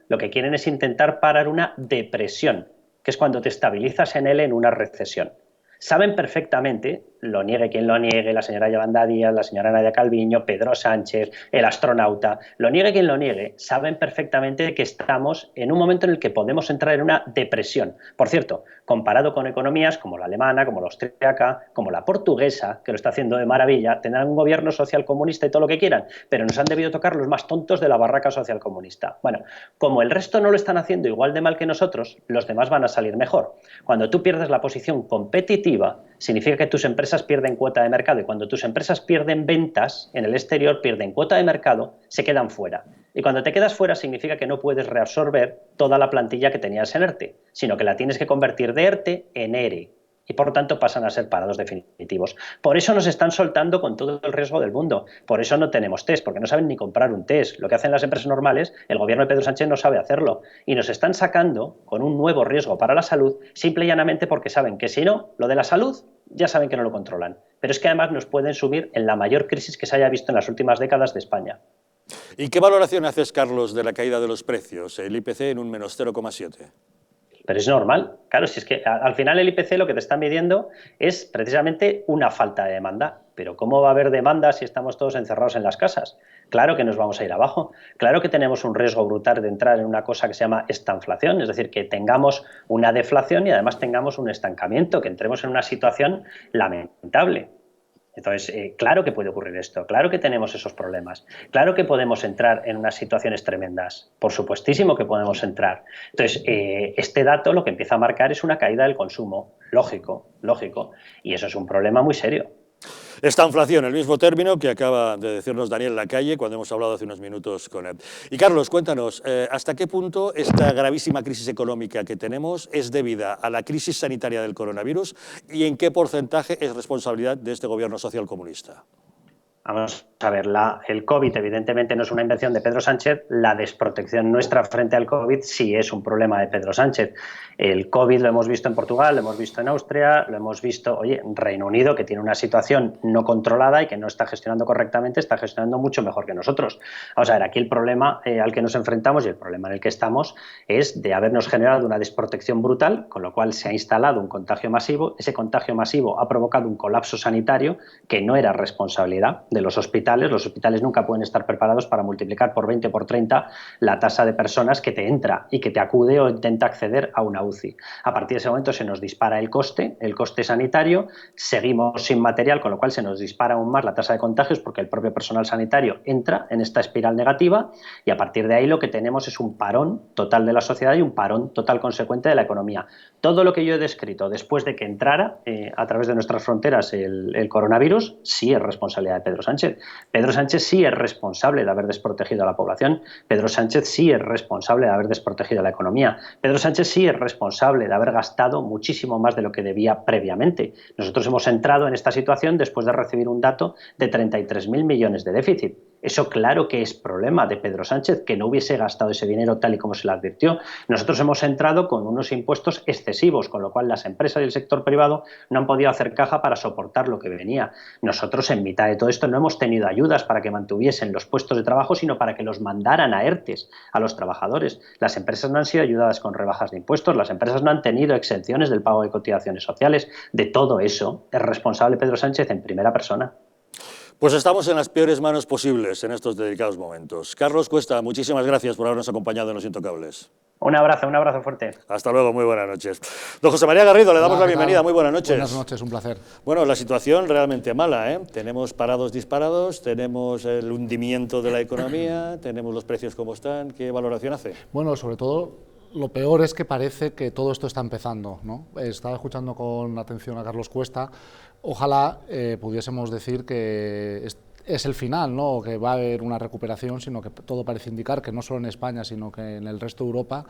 Lo que quieren es intentar parar una depresión, que es cuando te estabilizas en una recesión. Saben perfectamente, lo niegue quien lo niegue, la señora Yolanda Díaz, la señora Nadia Calviño, Pedro Sánchez, el astronauta, lo niegue quien lo niegue, saben perfectamente que estamos en un momento en el que podemos entrar en una depresión. Por cierto, comparado con economías como la alemana, como la austríaca, como la portuguesa, que lo está haciendo de maravilla, tendrán un gobierno social comunista y todo lo que quieran, pero nos han debido tocar los más tontos de la barraca social comunista. Bueno, como el resto no lo están haciendo igual de mal que nosotros, los demás van a salir mejor. Cuando tú pierdes la posición competitiva, significa que tus empresas pierden cuota de mercado, y cuando tus empresas pierden ventas en el exterior, pierden cuota de mercado, se quedan fuera. Y cuando te quedas fuera significa que no puedes reabsorber toda la plantilla que tenías en ERTE, sino que la tienes que convertir de ERTE en ERE. Y por lo tanto pasan a ser parados definitivos. Por eso nos están soltando con todo el riesgo del mundo. Por eso no tenemos test, porque no saben ni comprar un test. Lo que hacen las empresas normales, el gobierno de Pedro Sánchez no sabe hacerlo. Y nos están sacando con un nuevo riesgo para la salud, simple y llanamente porque saben que si no, lo de la salud ya saben que no lo controlan. Pero es que además nos pueden subir en la mayor crisis que se haya visto en las últimas décadas de España. ¿Y qué valoración haces, Carlos, de la caída de los precios? El IPC en un menos 0,7. Pero es normal. Claro, si es que al final el IPC lo que te está midiendo es precisamente una falta de demanda. Pero ¿cómo va a haber demanda si estamos todos encerrados en las casas? Claro que nos vamos a ir abajo. Claro que tenemos un riesgo brutal de entrar en una cosa que se llama estanflación, es decir, que tengamos una deflación y además tengamos un estancamiento, que entremos en una situación lamentable. Entonces, claro que puede ocurrir esto, claro que tenemos esos problemas, claro que podemos entrar en unas situaciones tremendas, por supuestísimo que podemos entrar. Entonces, este dato lo que empieza a marcar es una caída del consumo, lógico, y eso es un problema muy serio. Esta inflación, el mismo término que acaba de decirnos Daniel Lacalle cuando hemos hablado hace unos minutos con él. Y Carlos, cuéntanos, ¿hasta qué punto esta gravísima crisis económica que tenemos es debida a la crisis sanitaria del coronavirus y en qué porcentaje es responsabilidad de este gobierno social comunista? Vamos a ver, el COVID evidentemente no es una invención de Pedro Sánchez, la desprotección nuestra frente al COVID sí es un problema de Pedro Sánchez. El COVID lo hemos visto en Portugal, lo hemos visto en Austria, lo hemos visto, en Reino Unido, que tiene una situación no controlada y que no está gestionando correctamente, está gestionando mucho mejor que nosotros. Vamos a ver, aquí el problema al que nos enfrentamos y el problema en el que estamos es de habernos generado una desprotección brutal, con lo cual se ha instalado un contagio masivo. Ese contagio masivo ha provocado un colapso sanitario que no era responsabilidad de los hospitales. Los hospitales nunca pueden estar preparados para multiplicar por 20 o por 30 la tasa de personas que te entra y que te acude o intenta acceder a una UCI. A partir de ese momento se nos dispara el coste sanitario, seguimos sin material, con lo cual se nos dispara aún más la tasa de contagios porque el propio personal sanitario entra en esta espiral negativa y a partir de ahí lo que tenemos es un parón total de la sociedad y un parón total consecuente de la economía. Todo lo que yo he descrito después de que entrara a través de nuestras fronteras el coronavirus sí es responsabilidad de Pedro Sánchez. Pedro Sánchez sí es responsable de haber desprotegido a la población. Pedro Sánchez sí es responsable de haber desprotegido a la economía. Pedro Sánchez sí es responsable de haber gastado muchísimo más de lo que debía previamente. Nosotros hemos entrado en esta situación después de recibir un dato de 33.000 millones de déficit. Eso claro que es problema de Pedro Sánchez, que no hubiese gastado ese dinero tal y como se le advirtió. Nosotros hemos entrado con unos impuestos excesivos, con lo cual las empresas y el sector privado no han podido hacer caja para soportar lo que venía. Nosotros en mitad de todo esto no hemos tenido ayudas para que mantuviesen los puestos de trabajo, sino para que los mandaran a ERTES a los trabajadores. Las empresas no han sido ayudadas con rebajas de impuestos, las empresas no han tenido exenciones del pago de cotizaciones sociales. De todo eso es responsable Pedro Sánchez en primera persona. Pues estamos en las peores manos posibles en estos delicados momentos. Carlos Cuesta, muchísimas gracias por habernos acompañado en Los Intocables. Un abrazo fuerte. Hasta luego, muy buenas noches. Don José María Garrido, le damos la bienvenida, muy buenas noches. Buenas noches, un placer. Bueno, la situación realmente mala, ¿eh? Tenemos parados disparados, tenemos el hundimiento de la economía, tenemos los precios como están. ¿Qué valoración hace? Bueno, sobre todo lo peor es que parece que todo esto está empezando, ¿no? Estaba escuchando con atención a Carlos Cuesta. Ojalá pudiésemos decir que es el final, ¿no? Que va a haber una recuperación, sino que todo parece indicar que no solo en España, sino que en el resto de Europa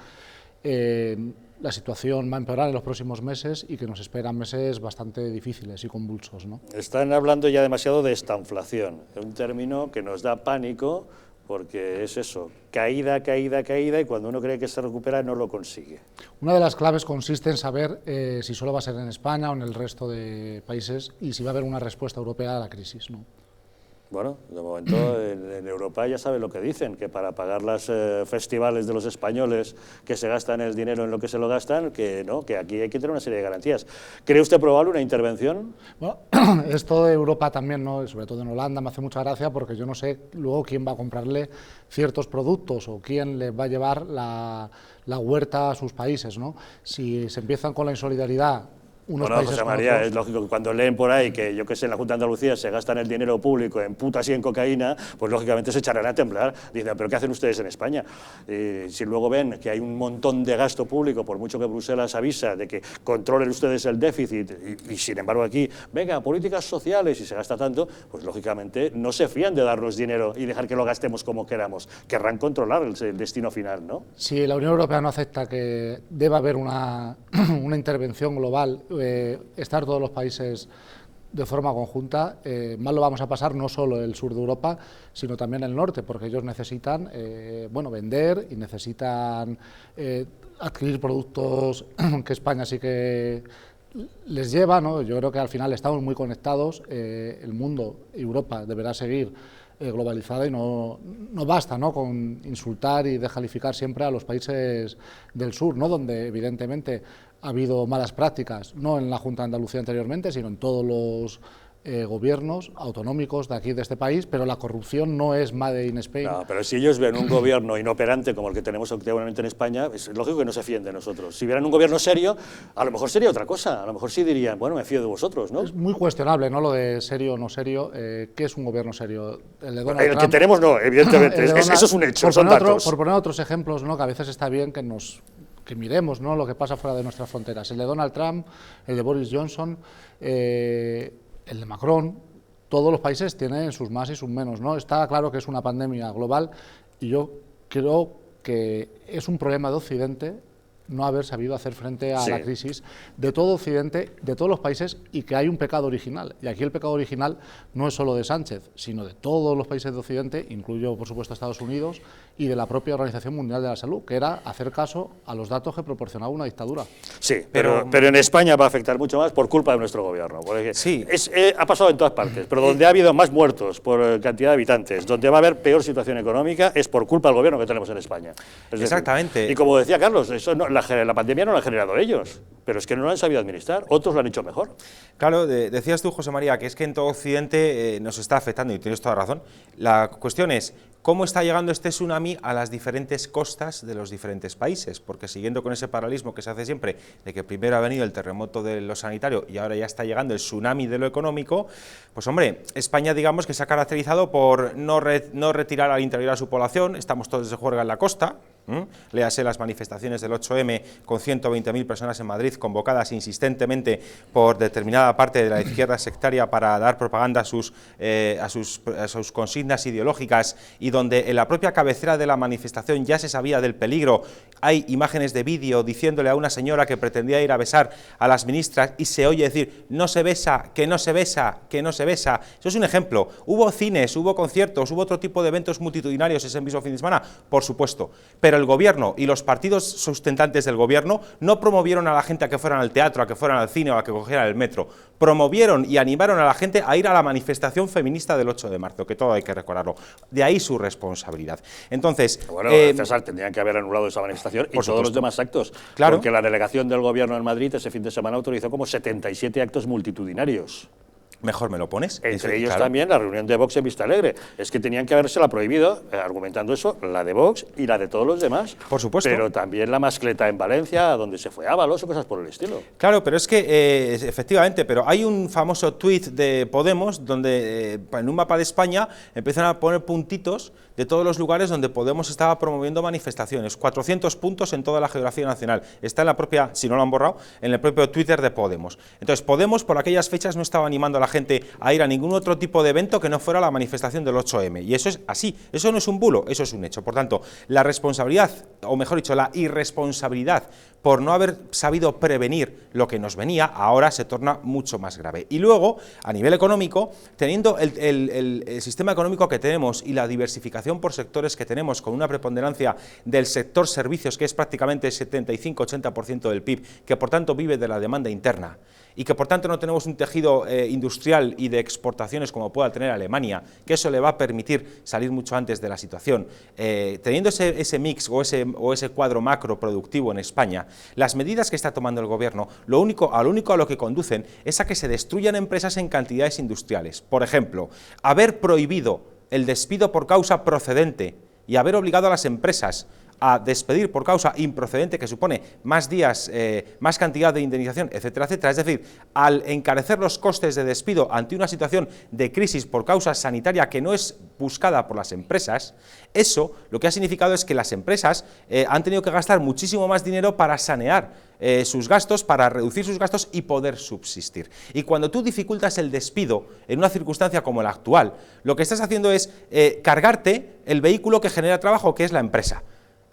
la situación va a empeorar en los próximos meses y que nos esperan meses bastante difíciles y convulsos, ¿no? Están hablando ya demasiado de estanflación, un término que nos da pánico porque es eso, caída, y cuando uno cree que se recupera no lo consigue. Una de las claves consiste en saber si solo va a ser en España o en el resto de países y si va a haber una respuesta europea a la crisis, ¿no? Bueno, de momento en Europa ya saben lo que dicen, que para pagar los festivales de los españoles que se gastan el dinero en lo que se lo gastan, que no, que aquí hay que tener una serie de garantías. ¿Cree usted probable una intervención? Bueno, esto de Europa también, ¿no? Sobre todo en Holanda, me hace mucha gracia porque yo no sé luego quién va a comprarle ciertos productos o quién les va a llevar la huerta a sus países, ¿no? Si se empiezan con la insolidaridad. Bueno, José María, es lógico que cuando leen por ahí que, yo que sé, en la Junta de Andalucía se gastan el dinero público en putas y en cocaína, pues lógicamente se echarán a temblar. Dicen, ¿pero qué hacen ustedes en España? Si luego ven que hay un montón de gasto público, por mucho que Bruselas avisa de que controlen ustedes el déficit, y sin embargo aquí, venga, políticas sociales, y se gasta tanto, pues lógicamente no se fían de darnos dinero y dejar que lo gastemos como queramos. Querrán controlar el destino final, ¿no? Si la Unión Europea no acepta que deba haber una intervención global, estar todos los países de forma conjunta, mal lo vamos a pasar no solo el sur de Europa, sino también el norte, porque ellos necesitan vender y necesitan adquirir productos que España sí que les lleva, ¿no? Yo creo que al final estamos muy conectados, el mundo, Europa, deberá seguir globalizada y no basta, ¿no?, con insultar y descalificar siempre a los países del sur, ¿no?, donde evidentemente ha habido malas prácticas, no en la Junta de Andalucía anteriormente, sino en todos los gobiernos autonómicos de aquí, de este país, pero la corrupción no es made in Spain. No, pero si ellos ven un gobierno inoperante como el que tenemos actualmente en España, es lógico que no se fíen de nosotros. Si vieran un gobierno serio, a lo mejor sería otra cosa, a lo mejor sí dirían, bueno, me fío de vosotros, ¿no? Es muy cuestionable, ¿no?, lo de serio o no serio. ¿Qué es un gobierno serio? El de Donald Trump, que tenemos no, evidentemente, eso es un hecho, son datos. Por poner otros ejemplos, ¿no?, que a veces está bien que miremos, ¿no?, lo que pasa fuera de nuestras fronteras. El de Donald Trump, el de Boris Johnson, el de Macron, todos los países tienen sus más y sus menos, ¿no? Está claro que es una pandemia global y yo creo que es un problema de Occidente no haber sabido hacer frente a la crisis de todo Occidente, de todos los países, y que hay un pecado original. Y aquí el pecado original no es solo de Sánchez, sino de todos los países de Occidente, incluyo por supuesto Estados Unidos, y de la propia Organización Mundial de la Salud, que era hacer caso a los datos que proporcionaba una dictadura. Sí, pero en España va a afectar mucho más por culpa de nuestro gobierno. Porque ha pasado en todas partes, pero donde ha habido más muertos por cantidad de habitantes, donde va a haber peor situación económica, es por culpa del gobierno que tenemos en España. Exactamente. Y como decía Carlos, eso la pandemia no la han generado ellos, pero es que no lo han sabido administrar, otros lo han hecho mejor. Claro, decías tú, José María, que es que en todo Occidente nos está afectando, y tienes toda razón. La cuestión es, ¿cómo está llegando este tsunami a las diferentes costas de los diferentes países? Porque siguiendo con ese paralelismo que se hace siempre, de que primero ha venido el terremoto de lo sanitario y ahora ya está llegando el tsunami de lo económico, pues hombre, España digamos que se ha caracterizado por no retirar al interior a su población, estamos todos de juerga en la costa. Léase las manifestaciones del 8M con 120.000 personas en Madrid convocadas insistentemente por determinada parte de la izquierda sectaria para dar propaganda a sus consignas ideológicas, y donde en la propia cabecera de la manifestación ya se sabía del peligro. Hay imágenes de vídeo diciéndole a una señora que pretendía ir a besar a las ministras y se oye decir no se besa, que no se besa, que no se besa. Eso es un ejemplo. Hubo cines, hubo conciertos, hubo otro tipo de eventos multitudinarios ese mismo fin de semana, por supuesto, pero el gobierno y los partidos sustentantes del gobierno no promovieron a la gente a que fueran al teatro, a que fueran al cine o a que cogieran el metro. Promovieron y animaron a la gente a ir a la manifestación feminista del 8 de marzo, que todo hay que recordarlo. De ahí su responsabilidad. Entonces, bueno, César, tendrían que haber anulado esa manifestación y todos los demás actos. Claro. Porque la delegación del gobierno en Madrid ese fin de semana autorizó como 77 actos multitudinarios. Mejor me lo pones. Entre ellos también la reunión de Vox en Vistalegre. Es que tenían que habérsela prohibido, argumentando eso, la de Vox y la de todos los demás. Por supuesto. Pero también la mascleta en Valencia, donde se fue Ábalos o cosas por el estilo. Claro, pero es que, efectivamente, pero hay un famoso tuit de Podemos, donde en un mapa de España empiezan a poner puntitos de todos los lugares donde Podemos estaba promoviendo manifestaciones. 400 puntos en toda la geografía nacional. Está en la propia, si no lo han borrado, en el propio Twitter de Podemos. Entonces, Podemos por aquellas fechas no estaba animando a la gente a ir a ningún otro tipo de evento que no fuera la manifestación del 8M. Y eso es así, eso no es un bulo, eso es un hecho. Por tanto, la responsabilidad, o mejor dicho, la irresponsabilidad por no haber sabido prevenir lo que nos venía, ahora se torna mucho más grave. Y luego, a nivel económico, teniendo el sistema económico que tenemos y la diversificación por sectores que tenemos, con una preponderancia del sector servicios, que es prácticamente 75-80% del PIB, que por tanto vive de la demanda interna, y que por tanto no tenemos un tejido industrial y de exportaciones como pueda tener Alemania, que eso le va a permitir salir mucho antes de la situación. Teniendo ese mix o ese cuadro macro productivo en España, las medidas que está tomando el gobierno, lo único a lo que conducen es a que se destruyan empresas en cantidades industriales. Por ejemplo, haber prohibido el despido por causa procedente y haber obligado a las empresas a despedir por causa improcedente, que supone más días, más cantidad de indemnización, etcétera, etcétera. Es decir, al encarecer los costes de despido ante una situación de crisis por causa sanitaria que no es buscada por las empresas, eso lo que ha significado es que las empresas han tenido que gastar muchísimo más dinero para sanear sus gastos, para reducir sus gastos y poder subsistir. Y cuando tú dificultas el despido en una circunstancia como la actual, lo que estás haciendo es cargarte el vehículo que genera trabajo, que es la empresa.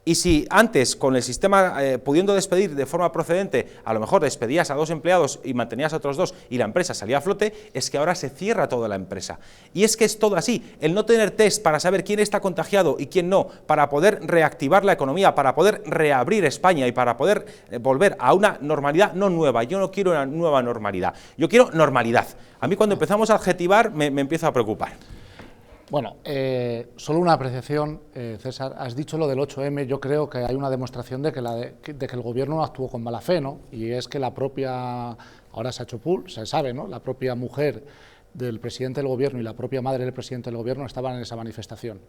Y si antes, con el sistema pudiendo despedir de forma procedente, a lo mejor despedías a 2 empleados y mantenías a otros 2 y la empresa salía a flote, es que ahora se cierra toda la empresa. Y es que es todo así. El no tener test para saber quién está contagiado y quién no, para poder reactivar la economía, para poder reabrir España y para poder volver a una normalidad no nueva. Yo no quiero una nueva normalidad, yo quiero normalidad. A mí cuando empezamos a adjetivar me empiezo a preocupar. Bueno, solo una apreciación, César. Has dicho lo del 8M, yo creo que hay una demostración de que el gobierno actuó con mala fe, ¿no? Y es que la propia, ahora se ha hecho se sabe, ¿no? La propia mujer del presidente del gobierno y la propia madre del presidente del gobierno estaban en esa manifestación.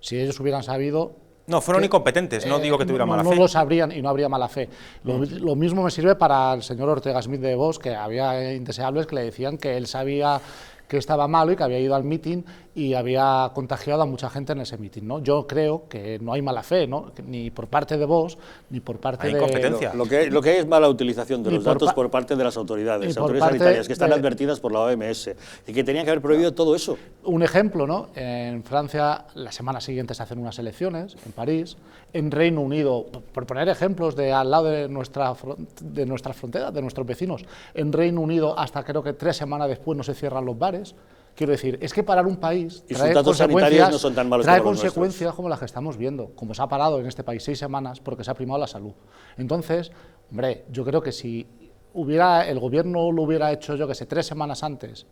Si ellos hubieran sabido... No, fueron incompetentes, no digo que tuvieran mala fe. No lo sabrían y no habría mala fe. Lo mismo me sirve para el señor Ortega Smith de Vox, que había indeseables que le decían que él sabía que estaba malo y que había ido al mitin y había contagiado a mucha gente en ese mitin, ¿no? Yo creo que no hay mala fe, ¿no? Ni por parte de Vox, ni por parte de... incompetencia. Lo que hay es mala utilización de los datos por parte de las autoridades sanitarias, que están advertidas por la OMS, y que tenían que haber prohibido todo eso. Un ejemplo, ¿no? En Francia, la semana siguiente se hacen unas elecciones, en París. En Reino Unido, por poner ejemplos de al lado de nuestra frontera, de nuestros vecinos, en Reino Unido hasta creo que 3 semanas después no se cierran los bares. Quiero decir, es que parar un país y sus datos sanitarios no son tan malos trae como los consecuencias como las que estamos viendo, como se ha parado en este país 6 semanas porque se ha primado la salud. Entonces, hombre, yo creo que si el gobierno lo hubiera hecho, yo que sé, 3 semanas antes,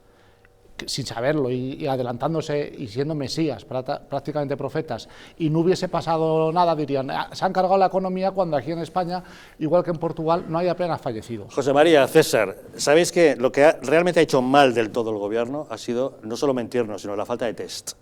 sin saberlo y adelantándose y siendo mesías, prácticamente profetas, y no hubiese pasado nada, dirían, se han cargado la economía, cuando aquí en España, igual que en Portugal, no hay apenas fallecidos. José María, César, ¿sabéis que lo que realmente ha hecho mal del todo el gobierno ha sido no solo mentirnos, sino la falta de test?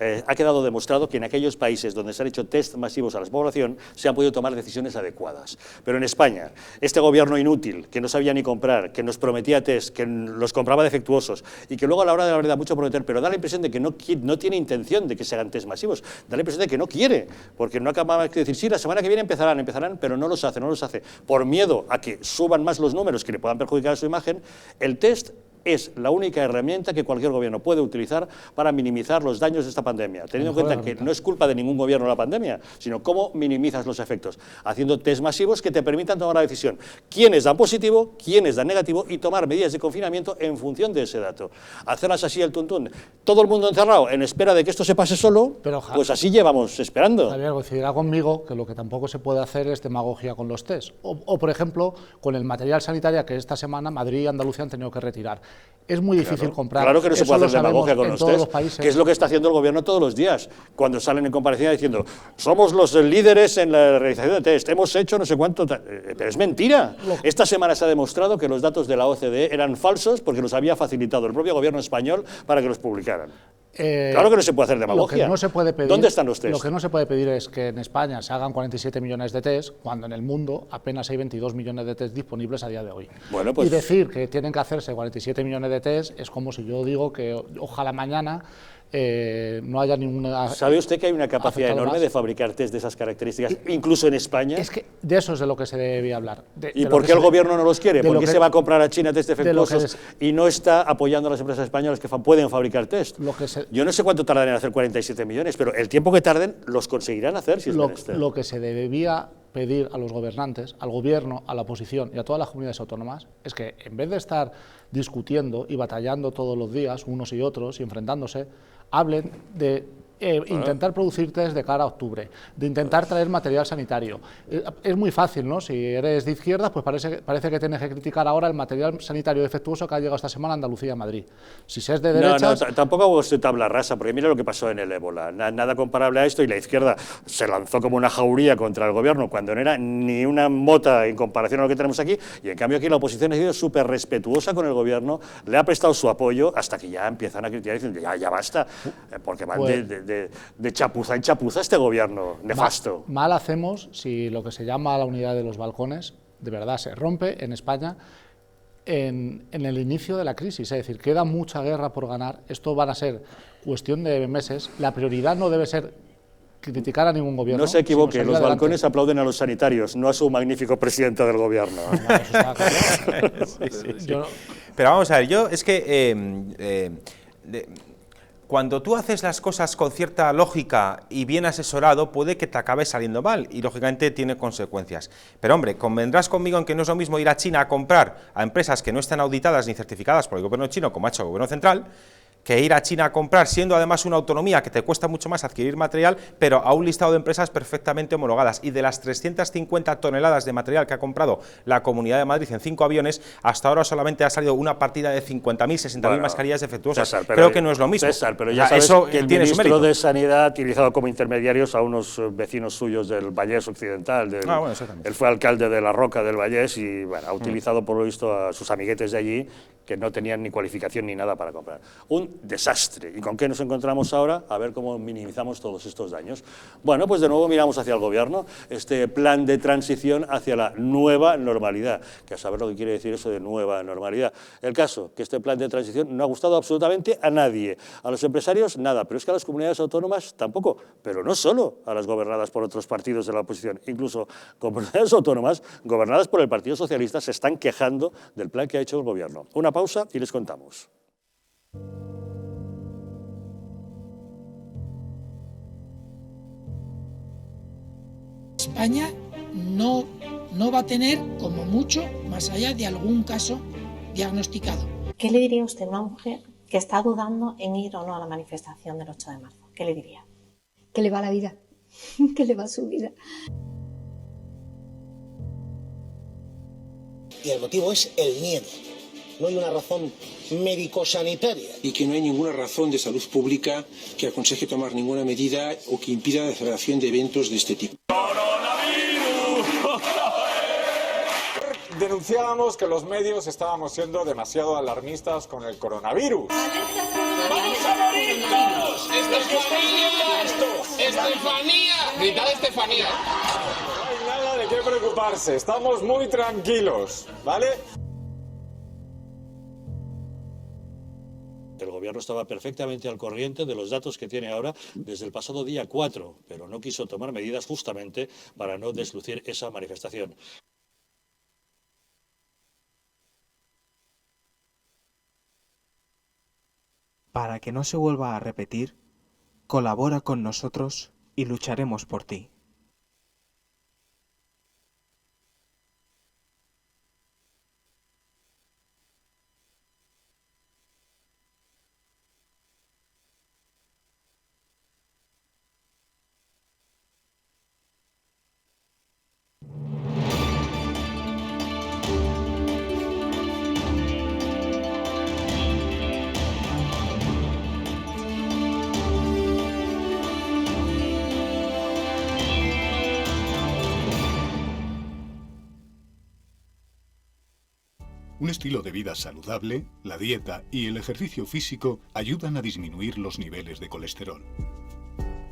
Ha quedado demostrado que en aquellos países donde se han hecho test masivos a la población se han podido tomar decisiones adecuadas. Pero en España, este gobierno inútil, que no sabía ni comprar, que nos prometía test, que los compraba defectuosos y que luego a la hora de la verdad mucho prometer, pero da la impresión de que no tiene intención de que se hagan test masivos, da la impresión de que no quiere, porque no acaba de decir, sí, la semana que viene empezarán, pero no los hace, por miedo a que suban más los números que le puedan perjudicar a su imagen. El test es la única herramienta que cualquier gobierno puede utilizar para minimizar los daños de esta pandemia, teniendo en cuenta que no es culpa de ningún gobierno la pandemia, sino cómo minimizas los efectos, haciendo test masivos que te permitan tomar la decisión quiénes dan positivo, quiénes dan negativo y tomar medidas de confinamiento en función de ese dato. Hacerlas así el tuntún, todo el mundo encerrado en espera de que esto se pase solo, pues así llevamos esperando. Javier coincidirá conmigo que lo que tampoco se puede hacer es demagogia con los test, o por ejemplo, con el material sanitario que esta semana Madrid y Andalucía han tenido que retirar. Es muy difícil comprar. Claro que no se puede hacer demagogia con los test, que es lo que está haciendo el gobierno todos los días, cuando salen en comparecencia diciendo somos los líderes en la realización de test, hemos hecho no sé cuánto, pero es mentira. Esta semana se ha demostrado que los datos de la OCDE eran falsos porque los había facilitado el propio gobierno español para que los publicaran. Claro que no se puede hacer demagogia. Lo que no se puede pedir, ¿dónde están los test? Lo que no se puede pedir es que en España se hagan 47 millones de test, cuando en el mundo apenas hay 22 millones de test disponibles a día de hoy. Bueno, pues, y decir que tienen que hacerse 47 millones de test es como si yo digo que ojalá mañana no haya ninguna... ¿Sabe usted que hay una capacidad enorme de fabricar test de esas características, incluso en España? Es que de eso es de lo que se debía hablar. ¿Y por qué el gobierno no los quiere? ¿Por qué se va a comprar a China test defectuosos y no está apoyando a las empresas españolas que pueden fabricar test? Yo no sé cuánto tardan en hacer 47 millones, pero el tiempo que tarden los conseguirán hacer si es menester. Lo que se debía pedir a los gobernantes, al gobierno, a la oposición y a todas las comunidades autónomas es que en vez de estar discutiendo y batallando todos los días unos y otros y enfrentándose, hablen de intentar producir test de cara a octubre, de intentar traer material sanitario. Es muy fácil, ¿no? Si eres de izquierda, pues parece que tienes que criticar ahora el material sanitario defectuoso que ha llegado esta semana a Andalucía y a Madrid. Si se es de derechas... No, tampoco hago usted tabla rasa, porque mira lo que pasó en el ébola. Nada comparable a esto, y la izquierda se lanzó como una jauría contra el gobierno cuando no era ni una mota en comparación a lo que tenemos aquí, y en cambio aquí la oposición ha sido súper respetuosa con el gobierno, le ha prestado su apoyo hasta que ya empiezan a criticar diciendo ya basta, porque van de chapuza en chapuza este gobierno nefasto. Mal hacemos si lo que se llama la unidad de los balcones de verdad se rompe en España en el inicio de la crisis, es decir, queda mucha guerra por ganar, esto van a ser cuestión de meses, la prioridad no debe ser criticar a ningún gobierno. No se equivoque, los balcones aplauden a los sanitarios, no a su magnífico presidente del gobierno. Pero vamos a ver, yo es que... cuando tú haces las cosas con cierta lógica y bien asesorado, puede que te acabe saliendo mal y, lógicamente, tiene consecuencias. Pero, hombre, convendrás conmigo en que no es lo mismo ir a China a comprar a empresas que no están auditadas ni certificadas por el gobierno chino, como ha hecho el gobierno central, que ir a China a comprar, siendo además una autonomía que te cuesta mucho más adquirir material, pero a un listado de empresas perfectamente homologadas. Y de las 350 toneladas de material que ha comprado la Comunidad de Madrid en 5 aviones, hasta ahora solamente ha salido una partida de 50.000, 60.000 mascarillas defectuosas. César, creo que no es lo mismo. César, pero ya sabes eso que el ministro de Sanidad ha utilizado como intermediarios a unos vecinos suyos del Vallés Occidental. Él fue alcalde de La Roca del Vallés y bueno, ha utilizado por lo visto a sus amiguetes de allí, que no tenían ni cualificación ni nada para comprar. Un desastre. ¿Y con qué nos encontramos ahora? A ver cómo minimizamos todos estos daños. Bueno, pues de nuevo miramos hacia el Gobierno, este plan de transición hacia la nueva normalidad, que a saber lo que quiere decir eso de nueva normalidad. El caso, que este plan de transición no ha gustado absolutamente a nadie. A los empresarios, nada, pero es que a las comunidades autónomas tampoco, pero no solo a las gobernadas por otros partidos de la oposición, incluso comunidades autónomas gobernadas por el Partido Socialista se están quejando del plan que ha hecho el Gobierno. Una pausa y les contamos. España no va a tener, como mucho, más allá de algún caso diagnosticado. ¿Qué le diría usted a una mujer que está dudando en ir o no a la manifestación del 8 de marzo? ¿Qué le diría? Que le va la vida, que le va su vida. Y el motivo es el miedo. No hay una razón médico-sanitaria. Y que no hay ninguna razón de salud pública que aconseje tomar ninguna medida o que impida la celebración de eventos de este tipo. Denunciábamos que los medios estábamos siendo demasiado alarmistas con el coronavirus. ¡Vamos a morir todos! ¡Estefanía! ¡Estefanía! Gritad Estefanía. No hay nada de qué preocuparse, estamos muy tranquilos, ¿vale? El Gobierno estaba perfectamente al corriente de los datos que tiene ahora desde el pasado día 4, pero no quiso tomar medidas justamente para no deslucir esa manifestación. Para que no se vuelva a repetir, colabora con nosotros y lucharemos por ti. Un estilo de vida saludable, la dieta y el ejercicio físico ayudan a disminuir los niveles de colesterol.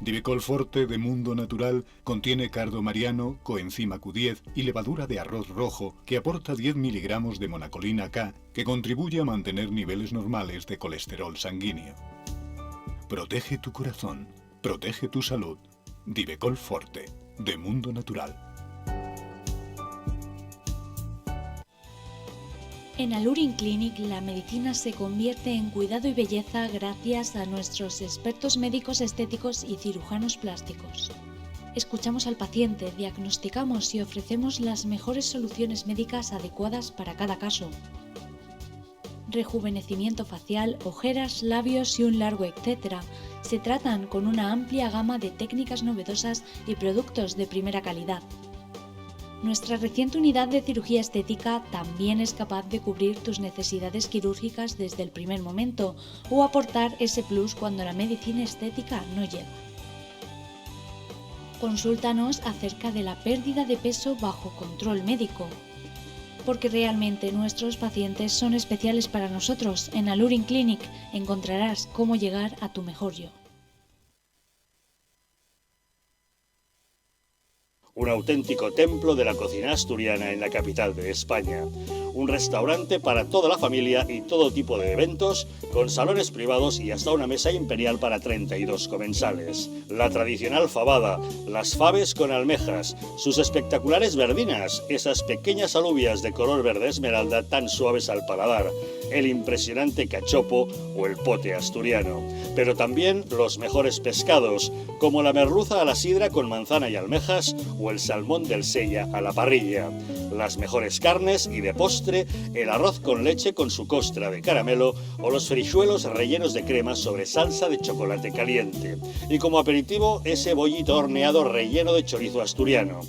Divecol Forte de Mundo Natural contiene cardo mariano, coenzima Q10 y levadura de arroz rojo que aporta 10 miligramos de monacolina K que contribuye a mantener niveles normales de colesterol sanguíneo. Protege tu corazón, protege tu salud. Divecol Forte de Mundo Natural. En Alurin Clinic la medicina se convierte en cuidado y belleza gracias a nuestros expertos médicos estéticos y cirujanos plásticos. Escuchamos al paciente, diagnosticamos y ofrecemos las mejores soluciones médicas adecuadas para cada caso. Rejuvenecimiento facial, ojeras, labios y un largo etcétera se tratan con una amplia gama de técnicas novedosas y productos de primera calidad. Nuestra reciente unidad de cirugía estética también es capaz de cubrir tus necesidades quirúrgicas desde el primer momento o aportar ese plus cuando la medicina estética no llega. Consúltanos acerca de la pérdida de peso bajo control médico, porque realmente nuestros pacientes son especiales para nosotros. En Alurin Clinic encontrarás cómo llegar a tu mejor yo. Un auténtico templo de la cocina asturiana en la capital de España. Un restaurante para toda la familia y todo tipo de eventos, con salones privados y hasta una mesa imperial para 32 comensales. La tradicional fabada, las faves con almejas, sus espectaculares verdinas, esas pequeñas alubias de color verde esmeralda tan suaves al paladar, el impresionante cachopo o el pote asturiano. Pero también los mejores pescados, como la merluza a la sidra con manzana y almejas o el salmón del Sella a la parrilla. Las mejores carnes y de postre, el arroz con leche con su costra de caramelo o los frichuelos rellenos de crema sobre salsa de chocolate caliente. Y como aperitivo, ese bollito horneado relleno de chorizo asturiano.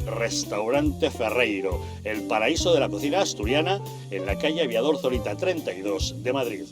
Restaurante Ferreiro, el paraíso de la cocina asturiana en la calle Aviador Zorita 32 de Madrid.